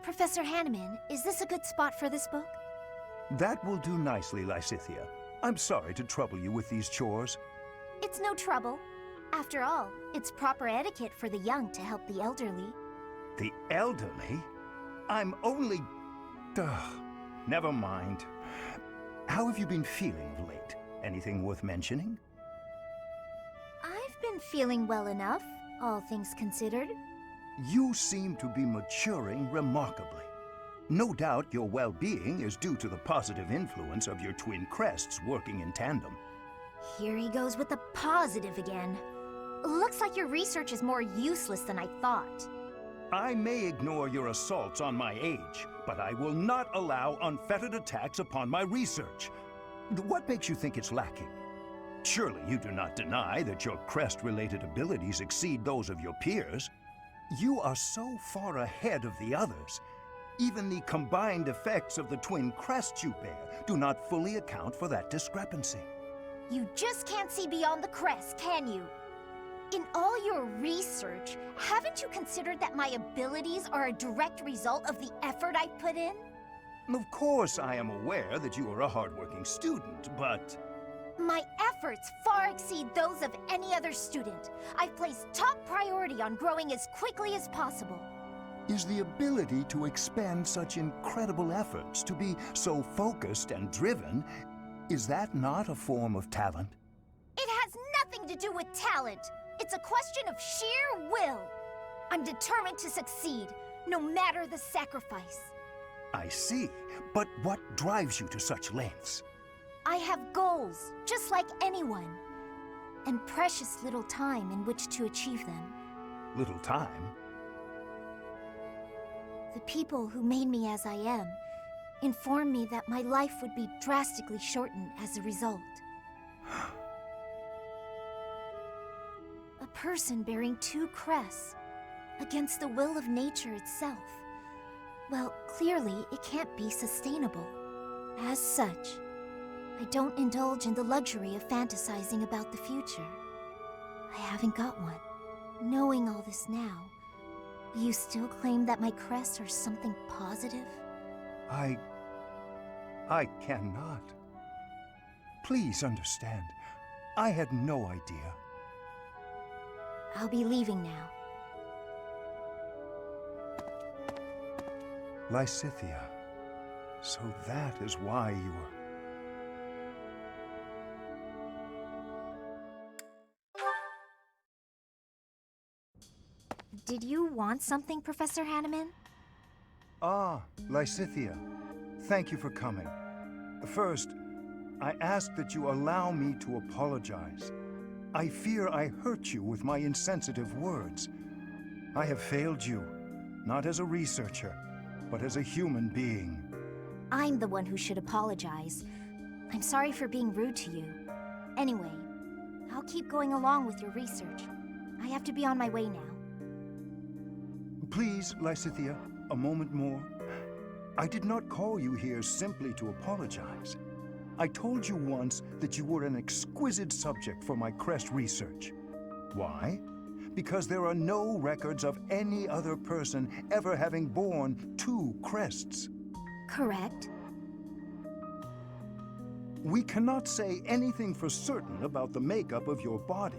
Professor Hanneman, is this a good spot for this book? That will do nicely, Lysithea. I'm sorry to trouble you with these chores. It's no trouble. After all, it's proper etiquette for the young to help the elderly. The elderly? I'm only... never mind. How have you been feeling of late? Anything worth mentioning? I've been feeling well enough, all things considered. You seem to be maturing remarkably. No doubt your well-being is due to the positive influence of your twin crests working in tandem. Here he goes with the positive again. Looks like your research is more useless than I thought. I may ignore your assaults on my age, but I will not allow unfettered attacks upon my research. What makes you think it's lacking? Surely you do not deny that your crest-related abilities exceed those of your peers. You are so far ahead of the others. Even the combined effects of the twin crests you bear do not fully account for that discrepancy. You just can't see beyond the crest, can you? In all your research, haven't you considered that my abilities are a direct result of the effort I've put in? Of course I am aware that you are a hardworking student, but... My efforts far exceed those of any other student. I've placed top priority on growing as quickly as possible. Is the ability to expend such incredible efforts, to be so focused and driven, is that not a form of talent? It has nothing to do with talent. It's a question of sheer will. I'm determined to succeed, no matter the sacrifice. I see. But what drives you to such lengths? I have goals, just like anyone. And precious little time in which to achieve them. Little time? The people who made me as I am informed me that my life would be drastically shortened as a result. A person bearing two crests, against the will of nature itself. Well, clearly it can't be sustainable. As such, I don't indulge in the luxury of fantasizing about the future. I haven't got one. Knowing all this now, you still claim that my crests are something positive? I cannot. Please understand. I had no idea. I'll be leaving now. Lysithea. So that is why you were... Did you want something, Professor Hanneman? Ah, Lysithea. Thank you for coming. First, I ask that you allow me to apologize. I fear I hurt you with my insensitive words. I have failed you, not as a researcher, but as a human being. I'm the one who should apologize. I'm sorry for being rude to you. Anyway, I'll keep going along with your research. I have to be on my way now. Please, Lysithea, a moment more. I did not call you here simply to apologize. I told you once that you were an exquisite subject for my crest research. Why? Because there are no records of any other person ever having borne 2 crests. Correct. We cannot say anything for certain about the makeup of your body.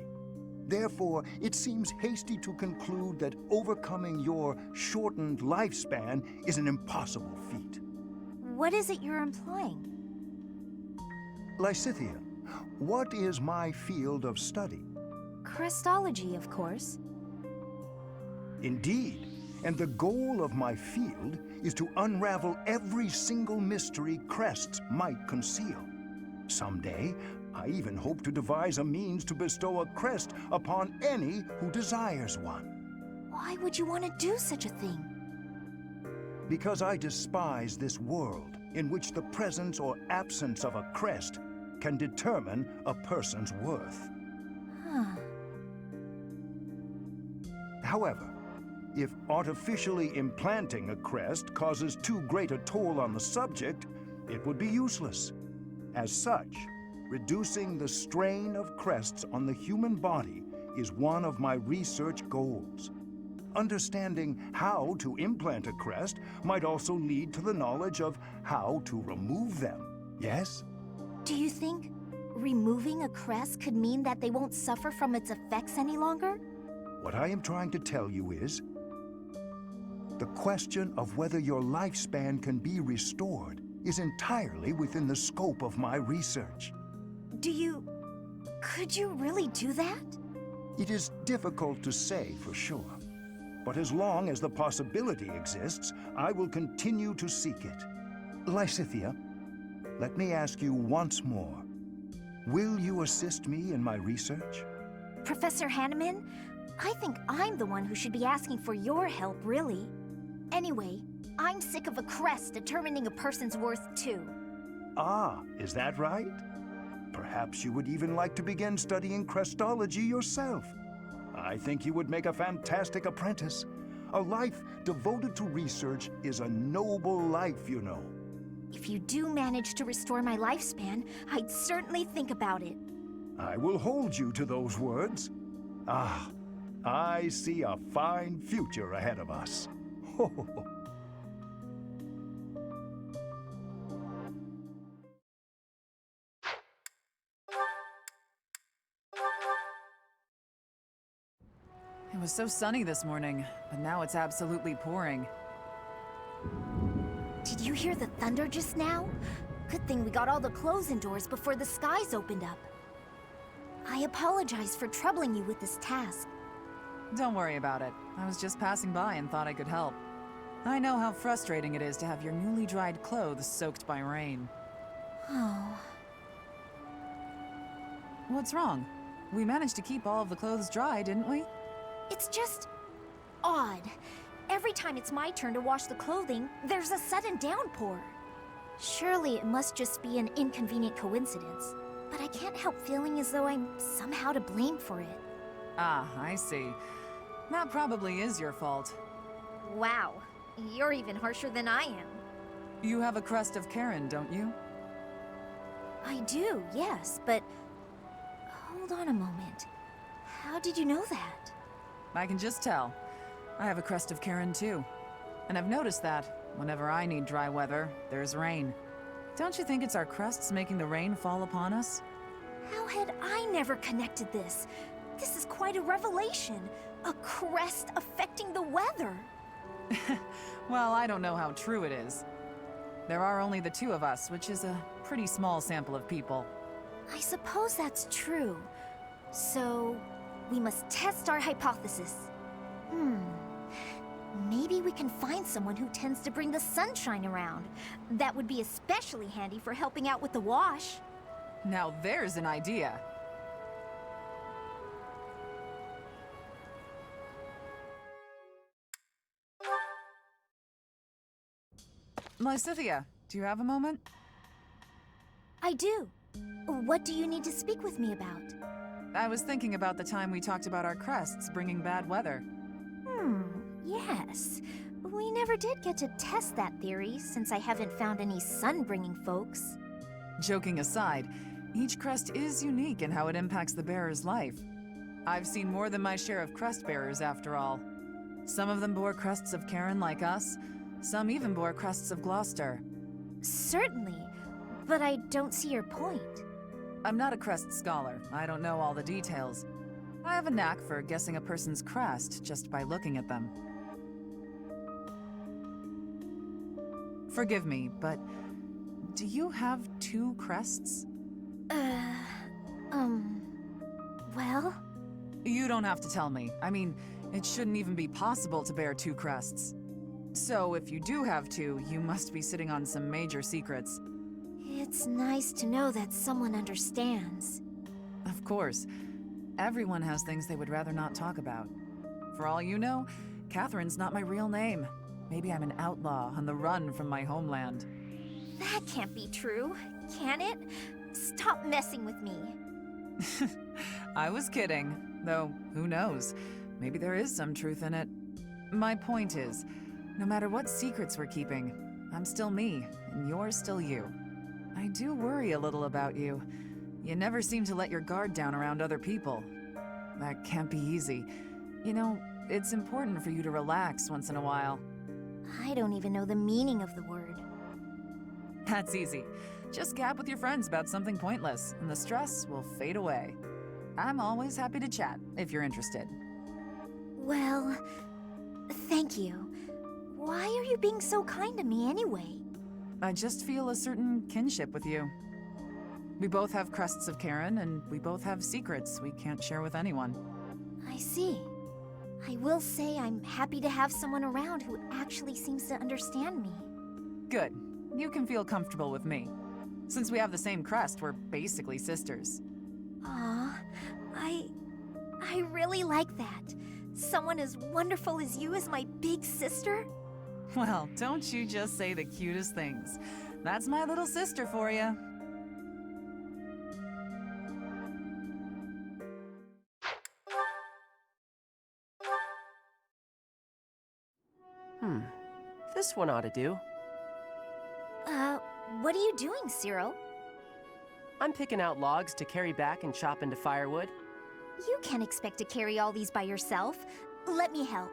Therefore, it seems hasty to conclude that overcoming your shortened lifespan is an impossible feat. What is it you're implying? Lysithea, what is my field of study? Crestology, of course. Indeed, and the goal of my field is to unravel every single mystery crests might conceal. Someday, I even hope to devise a means to bestow a crest upon any who desires one. Why would you want to do such a thing? Because I despise this world in which the presence or absence of a crest can determine a person's worth. Huh. However, if artificially implanting a crest causes too great a toll on the subject, it would be useless. As such, reducing the strain of crests on the human body is one of my research goals. Understanding how to implant a crest might also lead to the knowledge of how to remove them, yes? Do you think removing a crest could mean that they won't suffer from its effects any longer? What I am trying to tell you is, the question of whether your lifespan can be restored is entirely within the scope of my research. Could you really do that? It is difficult to say for sure, but as long as the possibility exists, I will continue to seek it. Lysithea, let me ask you once more. Will you assist me in my research? Professor Hanneman, I think I'm the one who should be asking for your help, really. Anyway, I'm sick of a crest determining a person's worth, too. Ah, is that right? Perhaps you would even like to begin studying crestology yourself. I think you would make a fantastic apprentice. A life devoted to research is a noble life, you know. If you do manage to restore my lifespan, I'd certainly think about it. I will hold you to those words. Ah, I see a fine future ahead of us. It was so sunny this morning, but now it's absolutely pouring. Did you hear the thunder just now? Good thing we got all the clothes indoors before the skies opened up. I apologize for troubling you with this task. Don't worry about it. I was just passing by and thought I could help. I know how frustrating it is to have your newly dried clothes soaked by rain. Oh. What's wrong? We managed to keep all of the clothes dry, didn't we? It's just odd. Every time it's my turn to wash the clothing, there's a sudden downpour. Surely it must just be an inconvenient coincidence, but I can't help feeling as though I'm somehow to blame for it. Ah, I see. That probably is your fault. Wow, you're even harsher than I am. You have a crest of Karen, don't you? I do, yes, but... Hold on a moment. How did you know that? I can just tell. I have a crest of Karen too. And I've noticed that, whenever I need dry weather, there's rain. Don't you think it's our crests making the rain fall upon us? How had I never connected this? This is quite a revelation. A crest affecting the weather. Well, I don't know how true it is. There are only the two of us, which is a pretty small sample of people. I suppose that's true. So, we must test our hypothesis. Maybe we can find someone who tends to bring the sunshine around. That would be especially handy for helping out with the wash. Now there's an idea. Lysithea, do you have a moment? I do. What do you need to speak with me about? I was thinking about the time we talked about our crests bringing bad weather. Yes. We never did get to test that theory, since I haven't found any sun-bringing folks. Joking aside, each crest is unique in how it impacts the bearer's life. I've seen more than my share of crest bearers, after all. Some of them bore crests of Karen like us, some even bore crests of Gloucester. Certainly, but I don't see your point. I'm not a crest scholar. I don't know all the details. I have a knack for guessing a person's crest just by looking at them. Forgive me, but do you have two crests? Well? You don't have to tell me. I mean, it shouldn't even be possible to bear two crests. So if you do have two, you must be sitting on some major secrets. It's nice to know that someone understands. Of course. Everyone has things they would rather not talk about. For all you know, Catherine's not my real name. Maybe I'm an outlaw on the run from my homeland. That can't be true, can it? Stop messing with me. I was kidding, though who knows? Maybe there is some truth in it. My point is, no matter what secrets we're keeping, I'm still me, and you're still you. I do worry a little about you. You never seem to let your guard down around other people. That can't be easy. You know, it's important for you to relax once in a while. I don't even know the meaning of the word. That's easy. Just gab with your friends about something pointless, and the stress will fade away. I'm always happy to chat, if you're interested. Well, thank you. Why are you being so kind to me anyway? I just feel a certain kinship with you. We both have crests of Karen, and we both have secrets we can't share with anyone. I see. I will say I'm happy to have someone around who actually seems to understand me. Good. You can feel comfortable with me. Since we have the same crest, we're basically sisters. Aw, I really like that. Someone as wonderful as you is my big sister? Well, don't you just say the cutest things. That's my little sister for you. This one ought to do. What are you doing, Cyril? I'm picking out logs to carry back and chop into firewood. You can't expect to carry all these by yourself. Let me help.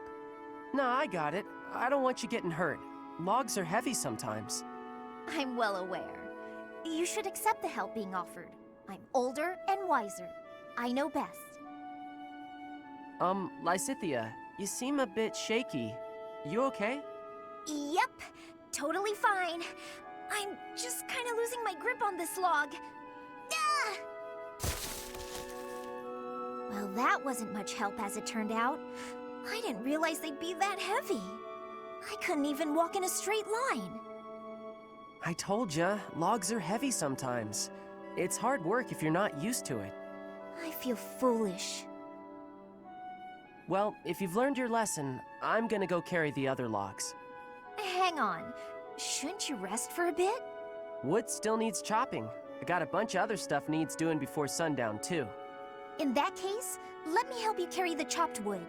No, I got it. I don't want you getting hurt. Logs are heavy sometimes. I'm well aware. You should accept the help being offered. I'm older and wiser. I know best. Lysithea, you seem a bit shaky. You okay? Yep, totally fine. I'm just kind of losing my grip on this log. Ah! Well, that wasn't much help as it turned out. I didn't realize they'd be that heavy. I couldn't even walk in a straight line. I told ya, logs are heavy sometimes. It's hard work if you're not used to it. I feel foolish. Well, if you've learned your lesson, I'm gonna go carry the other logs. Hang on. Shouldn't you rest for a bit? Wood still needs chopping. I got a bunch of other stuff needs doing before sundown, too. In that case, let me help you carry the chopped wood.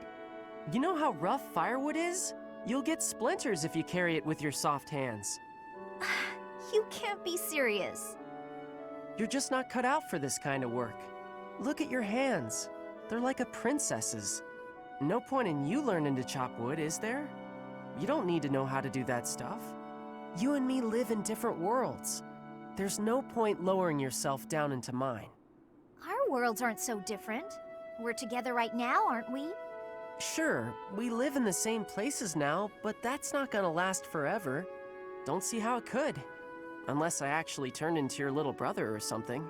You know how rough firewood is? You'll get splinters if you carry it with your soft hands. You can't be serious. You're just not cut out for this kind of work. Look at your hands. They're like a princess's. No point in you learning to chop wood, is there? You don't need to know how to do that stuff. You and me live in different worlds. There's no point lowering yourself down into mine. Our worlds aren't so different. We're together right now, aren't we? Sure, we live in the same places now, but that's not gonna last forever. Don't see how it could. Unless I actually turned into your little brother or something.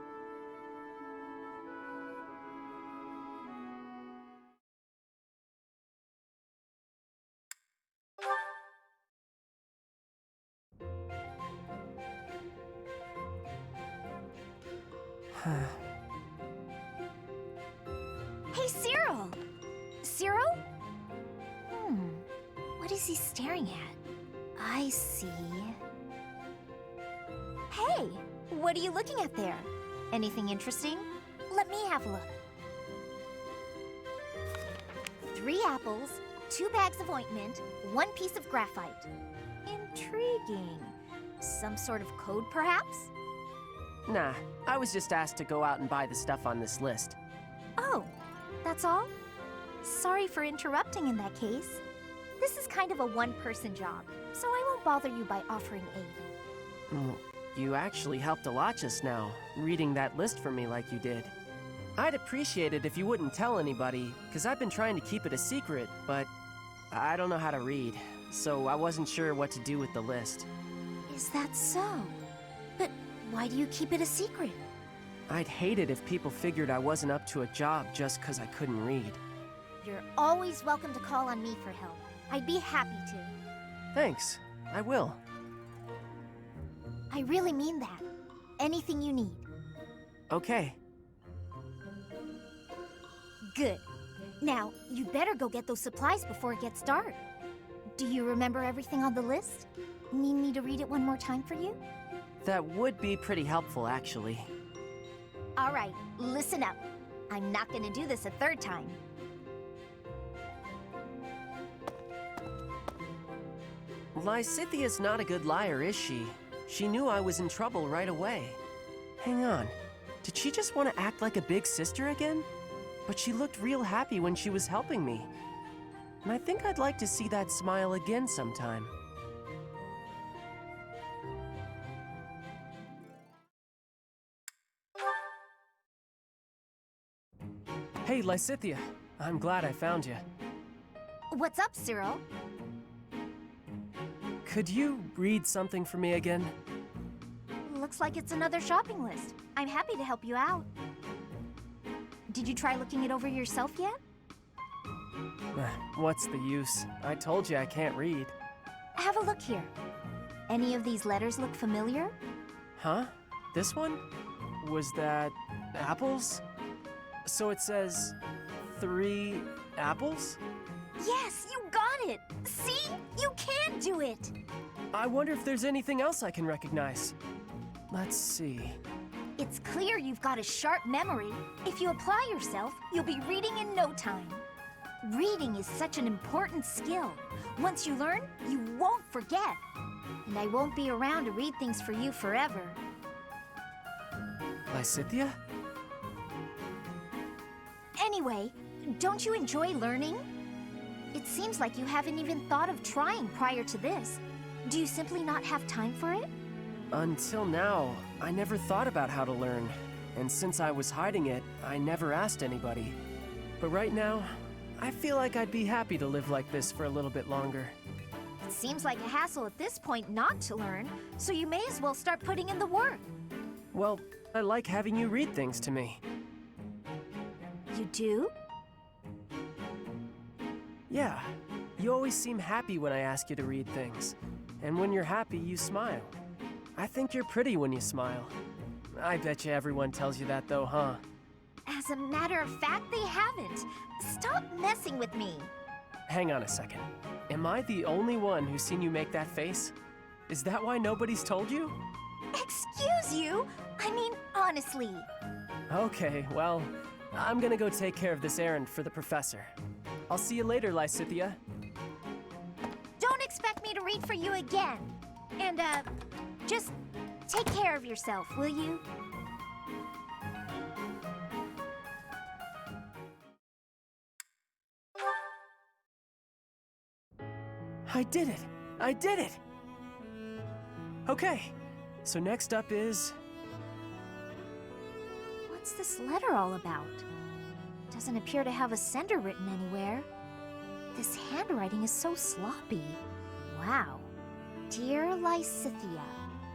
Hey, Cyril! Cyril? What is he staring at? I see. Hey! What are you looking at there? Anything interesting? Let me have a look. 3 apples, 2 bags of ointment, 1 piece of graphite. Intriguing. Some sort of code, perhaps? Nah, I was just asked to go out and buy the stuff on this list. Oh, that's all? Sorry for interrupting in that case. This is kind of a one-person job, so I won't bother you by offering aid. You actually helped a lot just now, reading that list for me like you did. I'd appreciate it if you wouldn't tell anybody, because I've been trying to keep it a secret, but I don't know how to read, so I wasn't sure what to do with the list. Is that so? But why do you keep it a secret? I'd hate it if people figured I wasn't up to a job just because I couldn't read. You're always welcome to call on me for help. I'd be happy to. Thanks, I will. I really mean that. Anything you need. Okay. Good. Now, you'd better go get those supplies before it gets dark. Do you remember everything on the list? Need me to read it one more time for you? That would be pretty helpful, actually. All right, listen up. I'm not gonna do this a 3rd time. Lysithea's not a good liar, is she? She knew I was in trouble right away. Hang on, did she just want to act like a big sister again? But she looked real happy when she was helping me. And I think I'd like to see that smile again sometime. Hey, Lysithea. I'm glad I found you. What's up, Cyril? Could you read something for me again? Looks like it's another shopping list. I'm happy to help you out. Did you try looking it over yourself yet? What's the use? I told you I can't read. Have a look here. Any of these letters look familiar? Huh? This one? Was that apples? So it says 3 apples? Yes, you got it! See? You can do it! I wonder if there's anything else I can recognize. Let's see. It's clear you've got a sharp memory. If you apply yourself, you'll be reading in no time. Reading is such an important skill. Once you learn, you won't forget. And I won't be around to read things for you forever. Lysithea? Anyway, don't you enjoy learning? It seems like you haven't even thought of trying prior to this. Do you simply not have time for it? Until now, I never thought about how to learn. And since I was hiding it, I never asked anybody. But right now, I feel like I'd be happy to live like this for a little bit longer. It seems like a hassle at this point not to learn, so you may as well start putting in the work. Well, I like having you read things to me. You do? Yeah. You always seem happy when I ask you to read things. And when you're happy, you smile. I think you're pretty when you smile. I bet you everyone tells you that though, huh? As a matter of fact, they haven't. Stop messing with me. Hang on a second. Am I the only one who's seen you make that face? Is that why nobody's told you? Excuse you? I mean, honestly. Okay, well, I'm gonna go take care of this errand for the professor. I'll see you later, Lysithea. Don't expect me to read for you again. And, just take care of yourself, will you? I did it! I did it! Okay, so next up is... What's this letter all about? Doesn't appear to have a sender written anywhere. This handwriting is so sloppy. Wow. Dear Lysithea,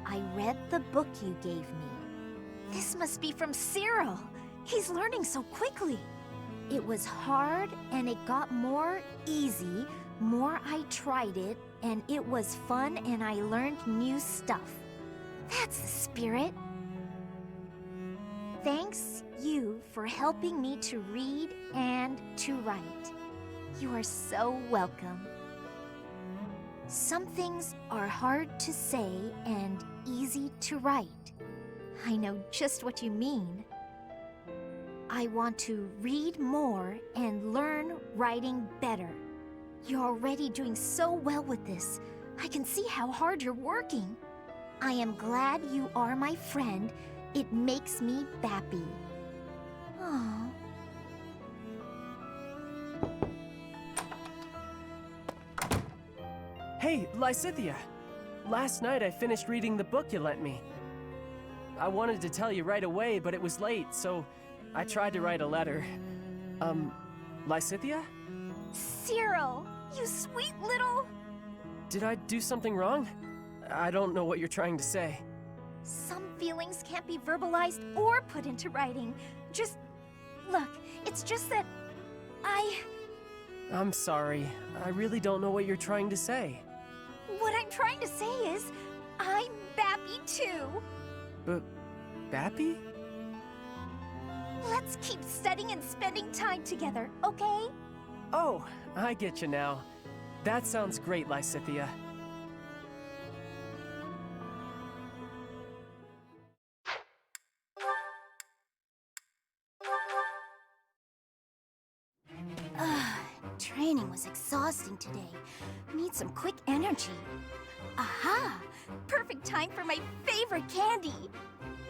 I read the book you gave me. This must be from Cyril. He's learning so quickly. It was hard and it got more easy, more I tried it, and it was fun and I learned new stuff. That's the spirit. Thanks you for helping me to read and to write. You are so welcome. Some things are hard to say and easy to write. I know just what you mean. I want to read more and learn writing better. You're already doing so well with this. I can see how hard you're working. I am glad you are my friend. It makes me happy. Aww. Hey, Lysithea! Last night I finished reading the book you lent me. I wanted to tell you right away, but it was late, so I tried to write a letter. Lysithea? Cyril, you sweet little... Did I do something wrong? I don't know what you're trying to say. Some feelings can't be verbalized or put into writing. Look, it's just that I'm sorry. I really don't know what you're trying to say. What I'm trying to say is, I'm happy too. But... Bappy? Let's keep studying and spending time together, okay? Oh, I get you now. That sounds great, Lysithea. Training was exhausting today. Need some quick energy. Aha! Perfect time for my favorite candy!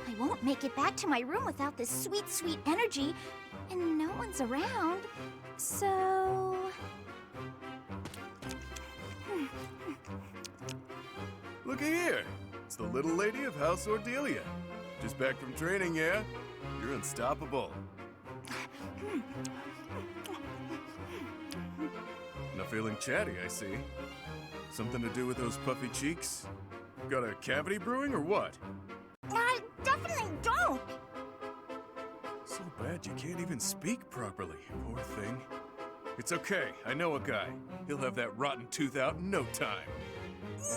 I won't make it back to my room without this sweet, sweet energy, and no one's around, so... Looky here! It's the little lady of House Ordelia. Just back from training, yeah? You're unstoppable. Not feeling chatty, I see. Something to do with those puffy cheeks? Got a cavity brewing or what? I definitely don't! So bad you can't even speak properly, poor thing. It's okay, I know a guy. He'll have that rotten tooth out in no time.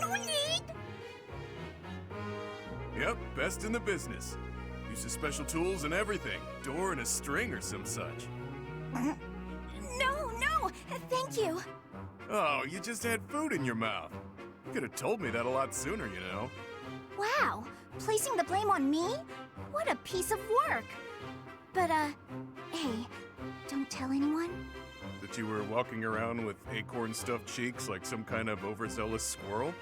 No need! Yep, best in the business. Uses special tools and everything. Door and a string or some such. No, thank you. Oh, you just had food in your mouth. You could have told me that a lot sooner, you know. Wow, placing the blame on me? What a piece of work. But, hey, don't tell anyone? That you were walking around with acorn-stuffed cheeks like some kind of overzealous squirrel?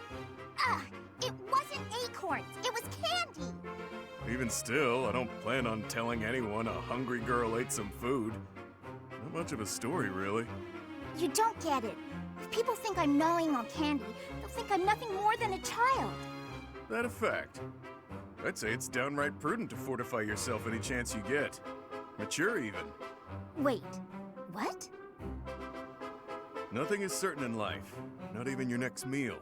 It wasn't acorns, it was candy. Even still, I don't plan on telling anyone a hungry girl ate some food. Not much of a story, really. You don't get it. If people think I'm gnawing on candy, they'll think I'm nothing more than a child. That a fact? I'd say it's downright prudent to fortify yourself any chance you get. Mature, even. Wait, what? Nothing is certain in life, not even your next meal.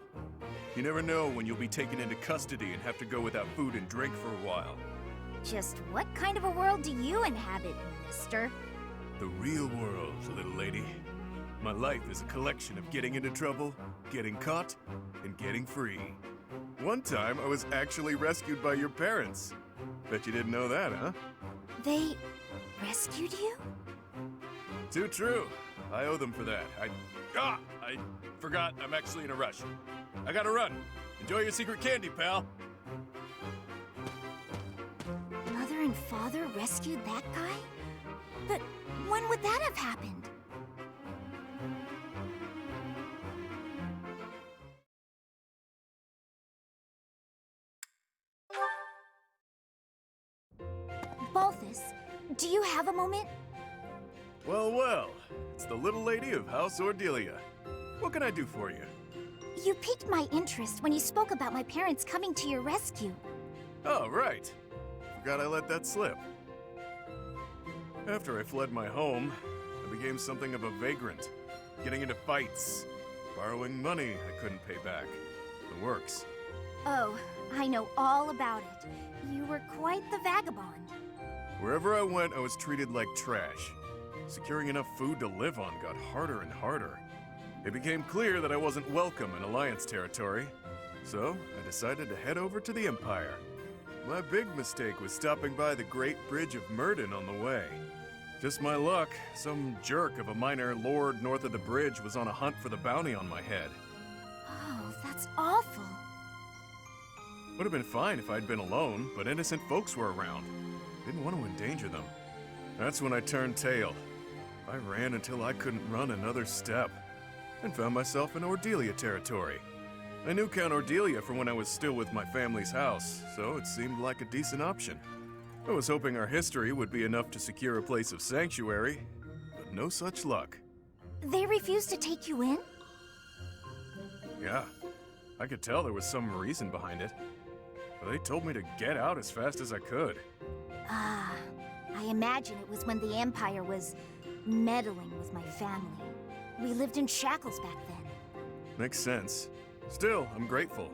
You never know when you'll be taken into custody and have to go without food and drink for a while. Just what kind of a world do you inhabit, mister? The real world, little lady. My life is a collection of getting into trouble, getting caught, and getting free. One time, I was actually rescued by your parents. Bet you didn't know that, huh? They rescued you? Too true. I owe them for that. I forgot I'm actually in a rush. I gotta run. Enjoy your secret candy, pal. Mother and father rescued that guy? But when would that have happened? Balthus, do you have a moment? Well, well. It's the little lady of House Ordelia. What can I do for you? You piqued my interest when you spoke about my parents coming to your rescue. Oh, right. Forgot I let that slip. After I fled my home, I became something of a vagrant, getting into fights, borrowing money I couldn't pay back. The works. Oh, I know all about it. You were quite the vagabond. Wherever I went, I was treated like trash. Securing enough food to live on got harder and harder. It became clear that I wasn't welcome in Alliance territory, so I decided to head over to the Empire. My big mistake was stopping by the Great Bridge of Myrden on the way. Just my luck, some jerk of a minor lord north of the bridge was on a hunt for the bounty on my head. Oh, that's awful. Would have been fine if I'd been alone, but innocent folks were around. Didn't want to endanger them. That's when I turned tail. I ran until I couldn't run another step, and found myself in Ordelia territory. I knew Count Ordelia from when I was still with my family's house, so it seemed like a decent option. I was hoping our history would be enough to secure a place of sanctuary, but no such luck. They refused to take you in? Yeah, I could tell there was some reason behind it. But they told me to get out as fast as I could. Ah, I imagine it was when the Empire was meddling with my family. We lived in shackles back then. Makes sense. Still, I'm grateful.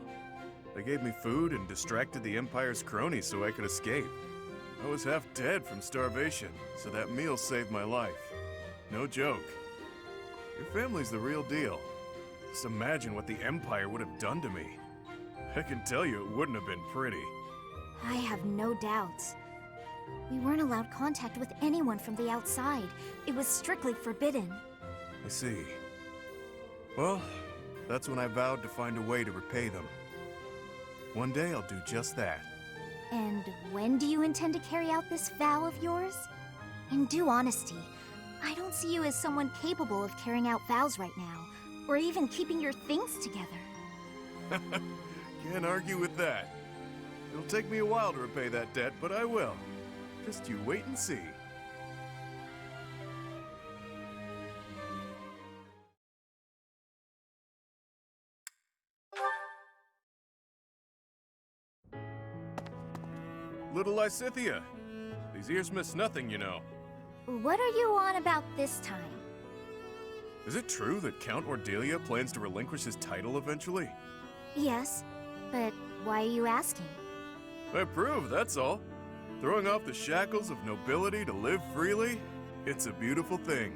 They gave me food and distracted the Empire's cronies so I could escape. I was half dead from starvation, so that meal saved my life. No joke. Your family's the real deal. Just imagine what the Empire would have done to me. I can tell you it wouldn't have been pretty. I have no doubts. We weren't allowed contact with anyone from the outside. It was strictly forbidden. I see. Well, that's when I vowed to find a way to repay them. One day I'll do just that. And when do you intend to carry out this vow of yours? In due honesty, I don't see you as someone capable of carrying out vows right now, or even keeping your things together. Can't argue with that. It'll take me a while to repay that debt, but I will. Just you wait and see. Little Lysithea. These ears miss nothing, you know. What are you on about this time? Is it true that Count Ordelia plans to relinquish his title eventually? Yes, but why are you asking? I approve, that's all. Throwing off the shackles of nobility to live freely, it's a beautiful thing.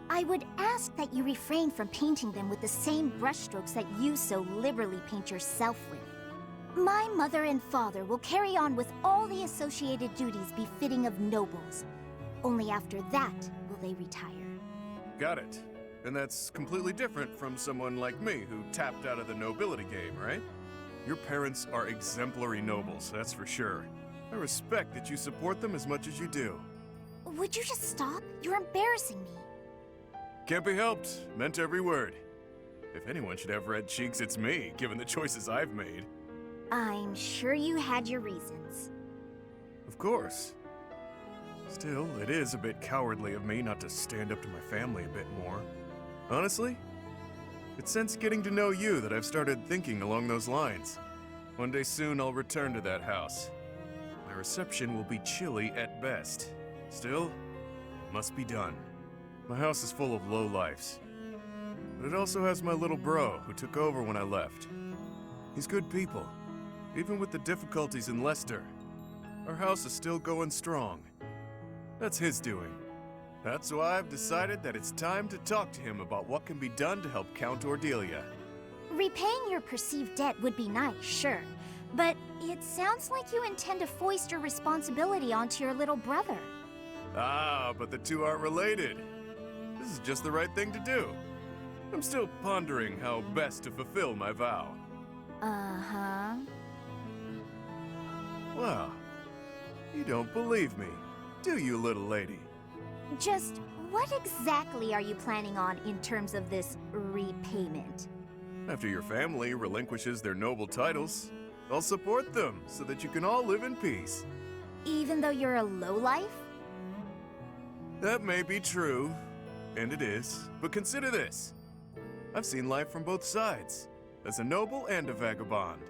I would ask that you refrain from painting them with the same brushstrokes that you so liberally paint yourself with. My mother and father will carry on with all the associated duties befitting of nobles. Only after that will they retire. Got it. And that's completely different from someone like me who tapped out of the nobility game, right? Your parents are exemplary nobles, that's for sure. I respect that you support them as much as you do. Would you just stop? You're embarrassing me. Can't be helped. Meant every word. If anyone should have red cheeks, it's me, given the choices I've made. I'm sure you had your reasons. Of course. Still, it is a bit cowardly of me not to stand up to my family a bit more. Honestly, it's since getting to know you that I've started thinking along those lines. One day soon I'll return to that house. My reception will be chilly at best. Still, it must be done. My house is full of lowlifes. But it also has my little bro who took over when I left. He's good people. Even with the difficulties in Leicester, our house is still going strong. That's his doing. That's why I've decided that it's time to talk to him about what can be done to help Count Ordelia. Repaying your perceived debt would be nice, sure. But it sounds like you intend to foist your responsibility onto your little brother. Ah, but the two aren't related. This is just the right thing to do. I'm still pondering how best to fulfill my vow. Uh-huh. Well, you don't believe me, do you, little lady? Just what exactly are you planning on in terms of this repayment? After your family relinquishes their noble titles, I'll support them so that you can all live in peace. Even though you're a lowlife? That may be true, and it is, but consider this. I've seen life from both sides, as a noble and a vagabond.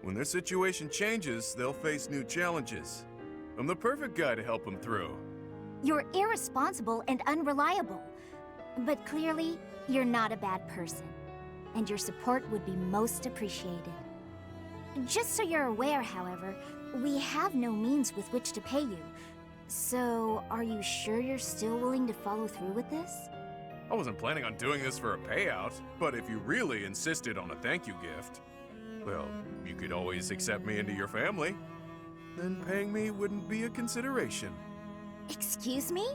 When their situation changes, they'll face new challenges. I'm the perfect guy to help them through. You're irresponsible and unreliable. But clearly, you're not a bad person. And your support would be most appreciated. Just so you're aware, however, we have no means with which to pay you. So, are you sure you're still willing to follow through with this? I wasn't planning on doing this for a payout, but if you really insisted on a thank you gift, well, you could always accept me into your family. Then paying me wouldn't be a consideration. Excuse me?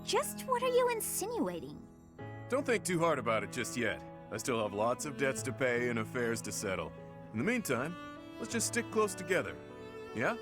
Just what are you insinuating? Don't think too hard about it just yet. I still have lots of debts to pay and affairs to settle. In the meantime, let's just stick close together. Yeah?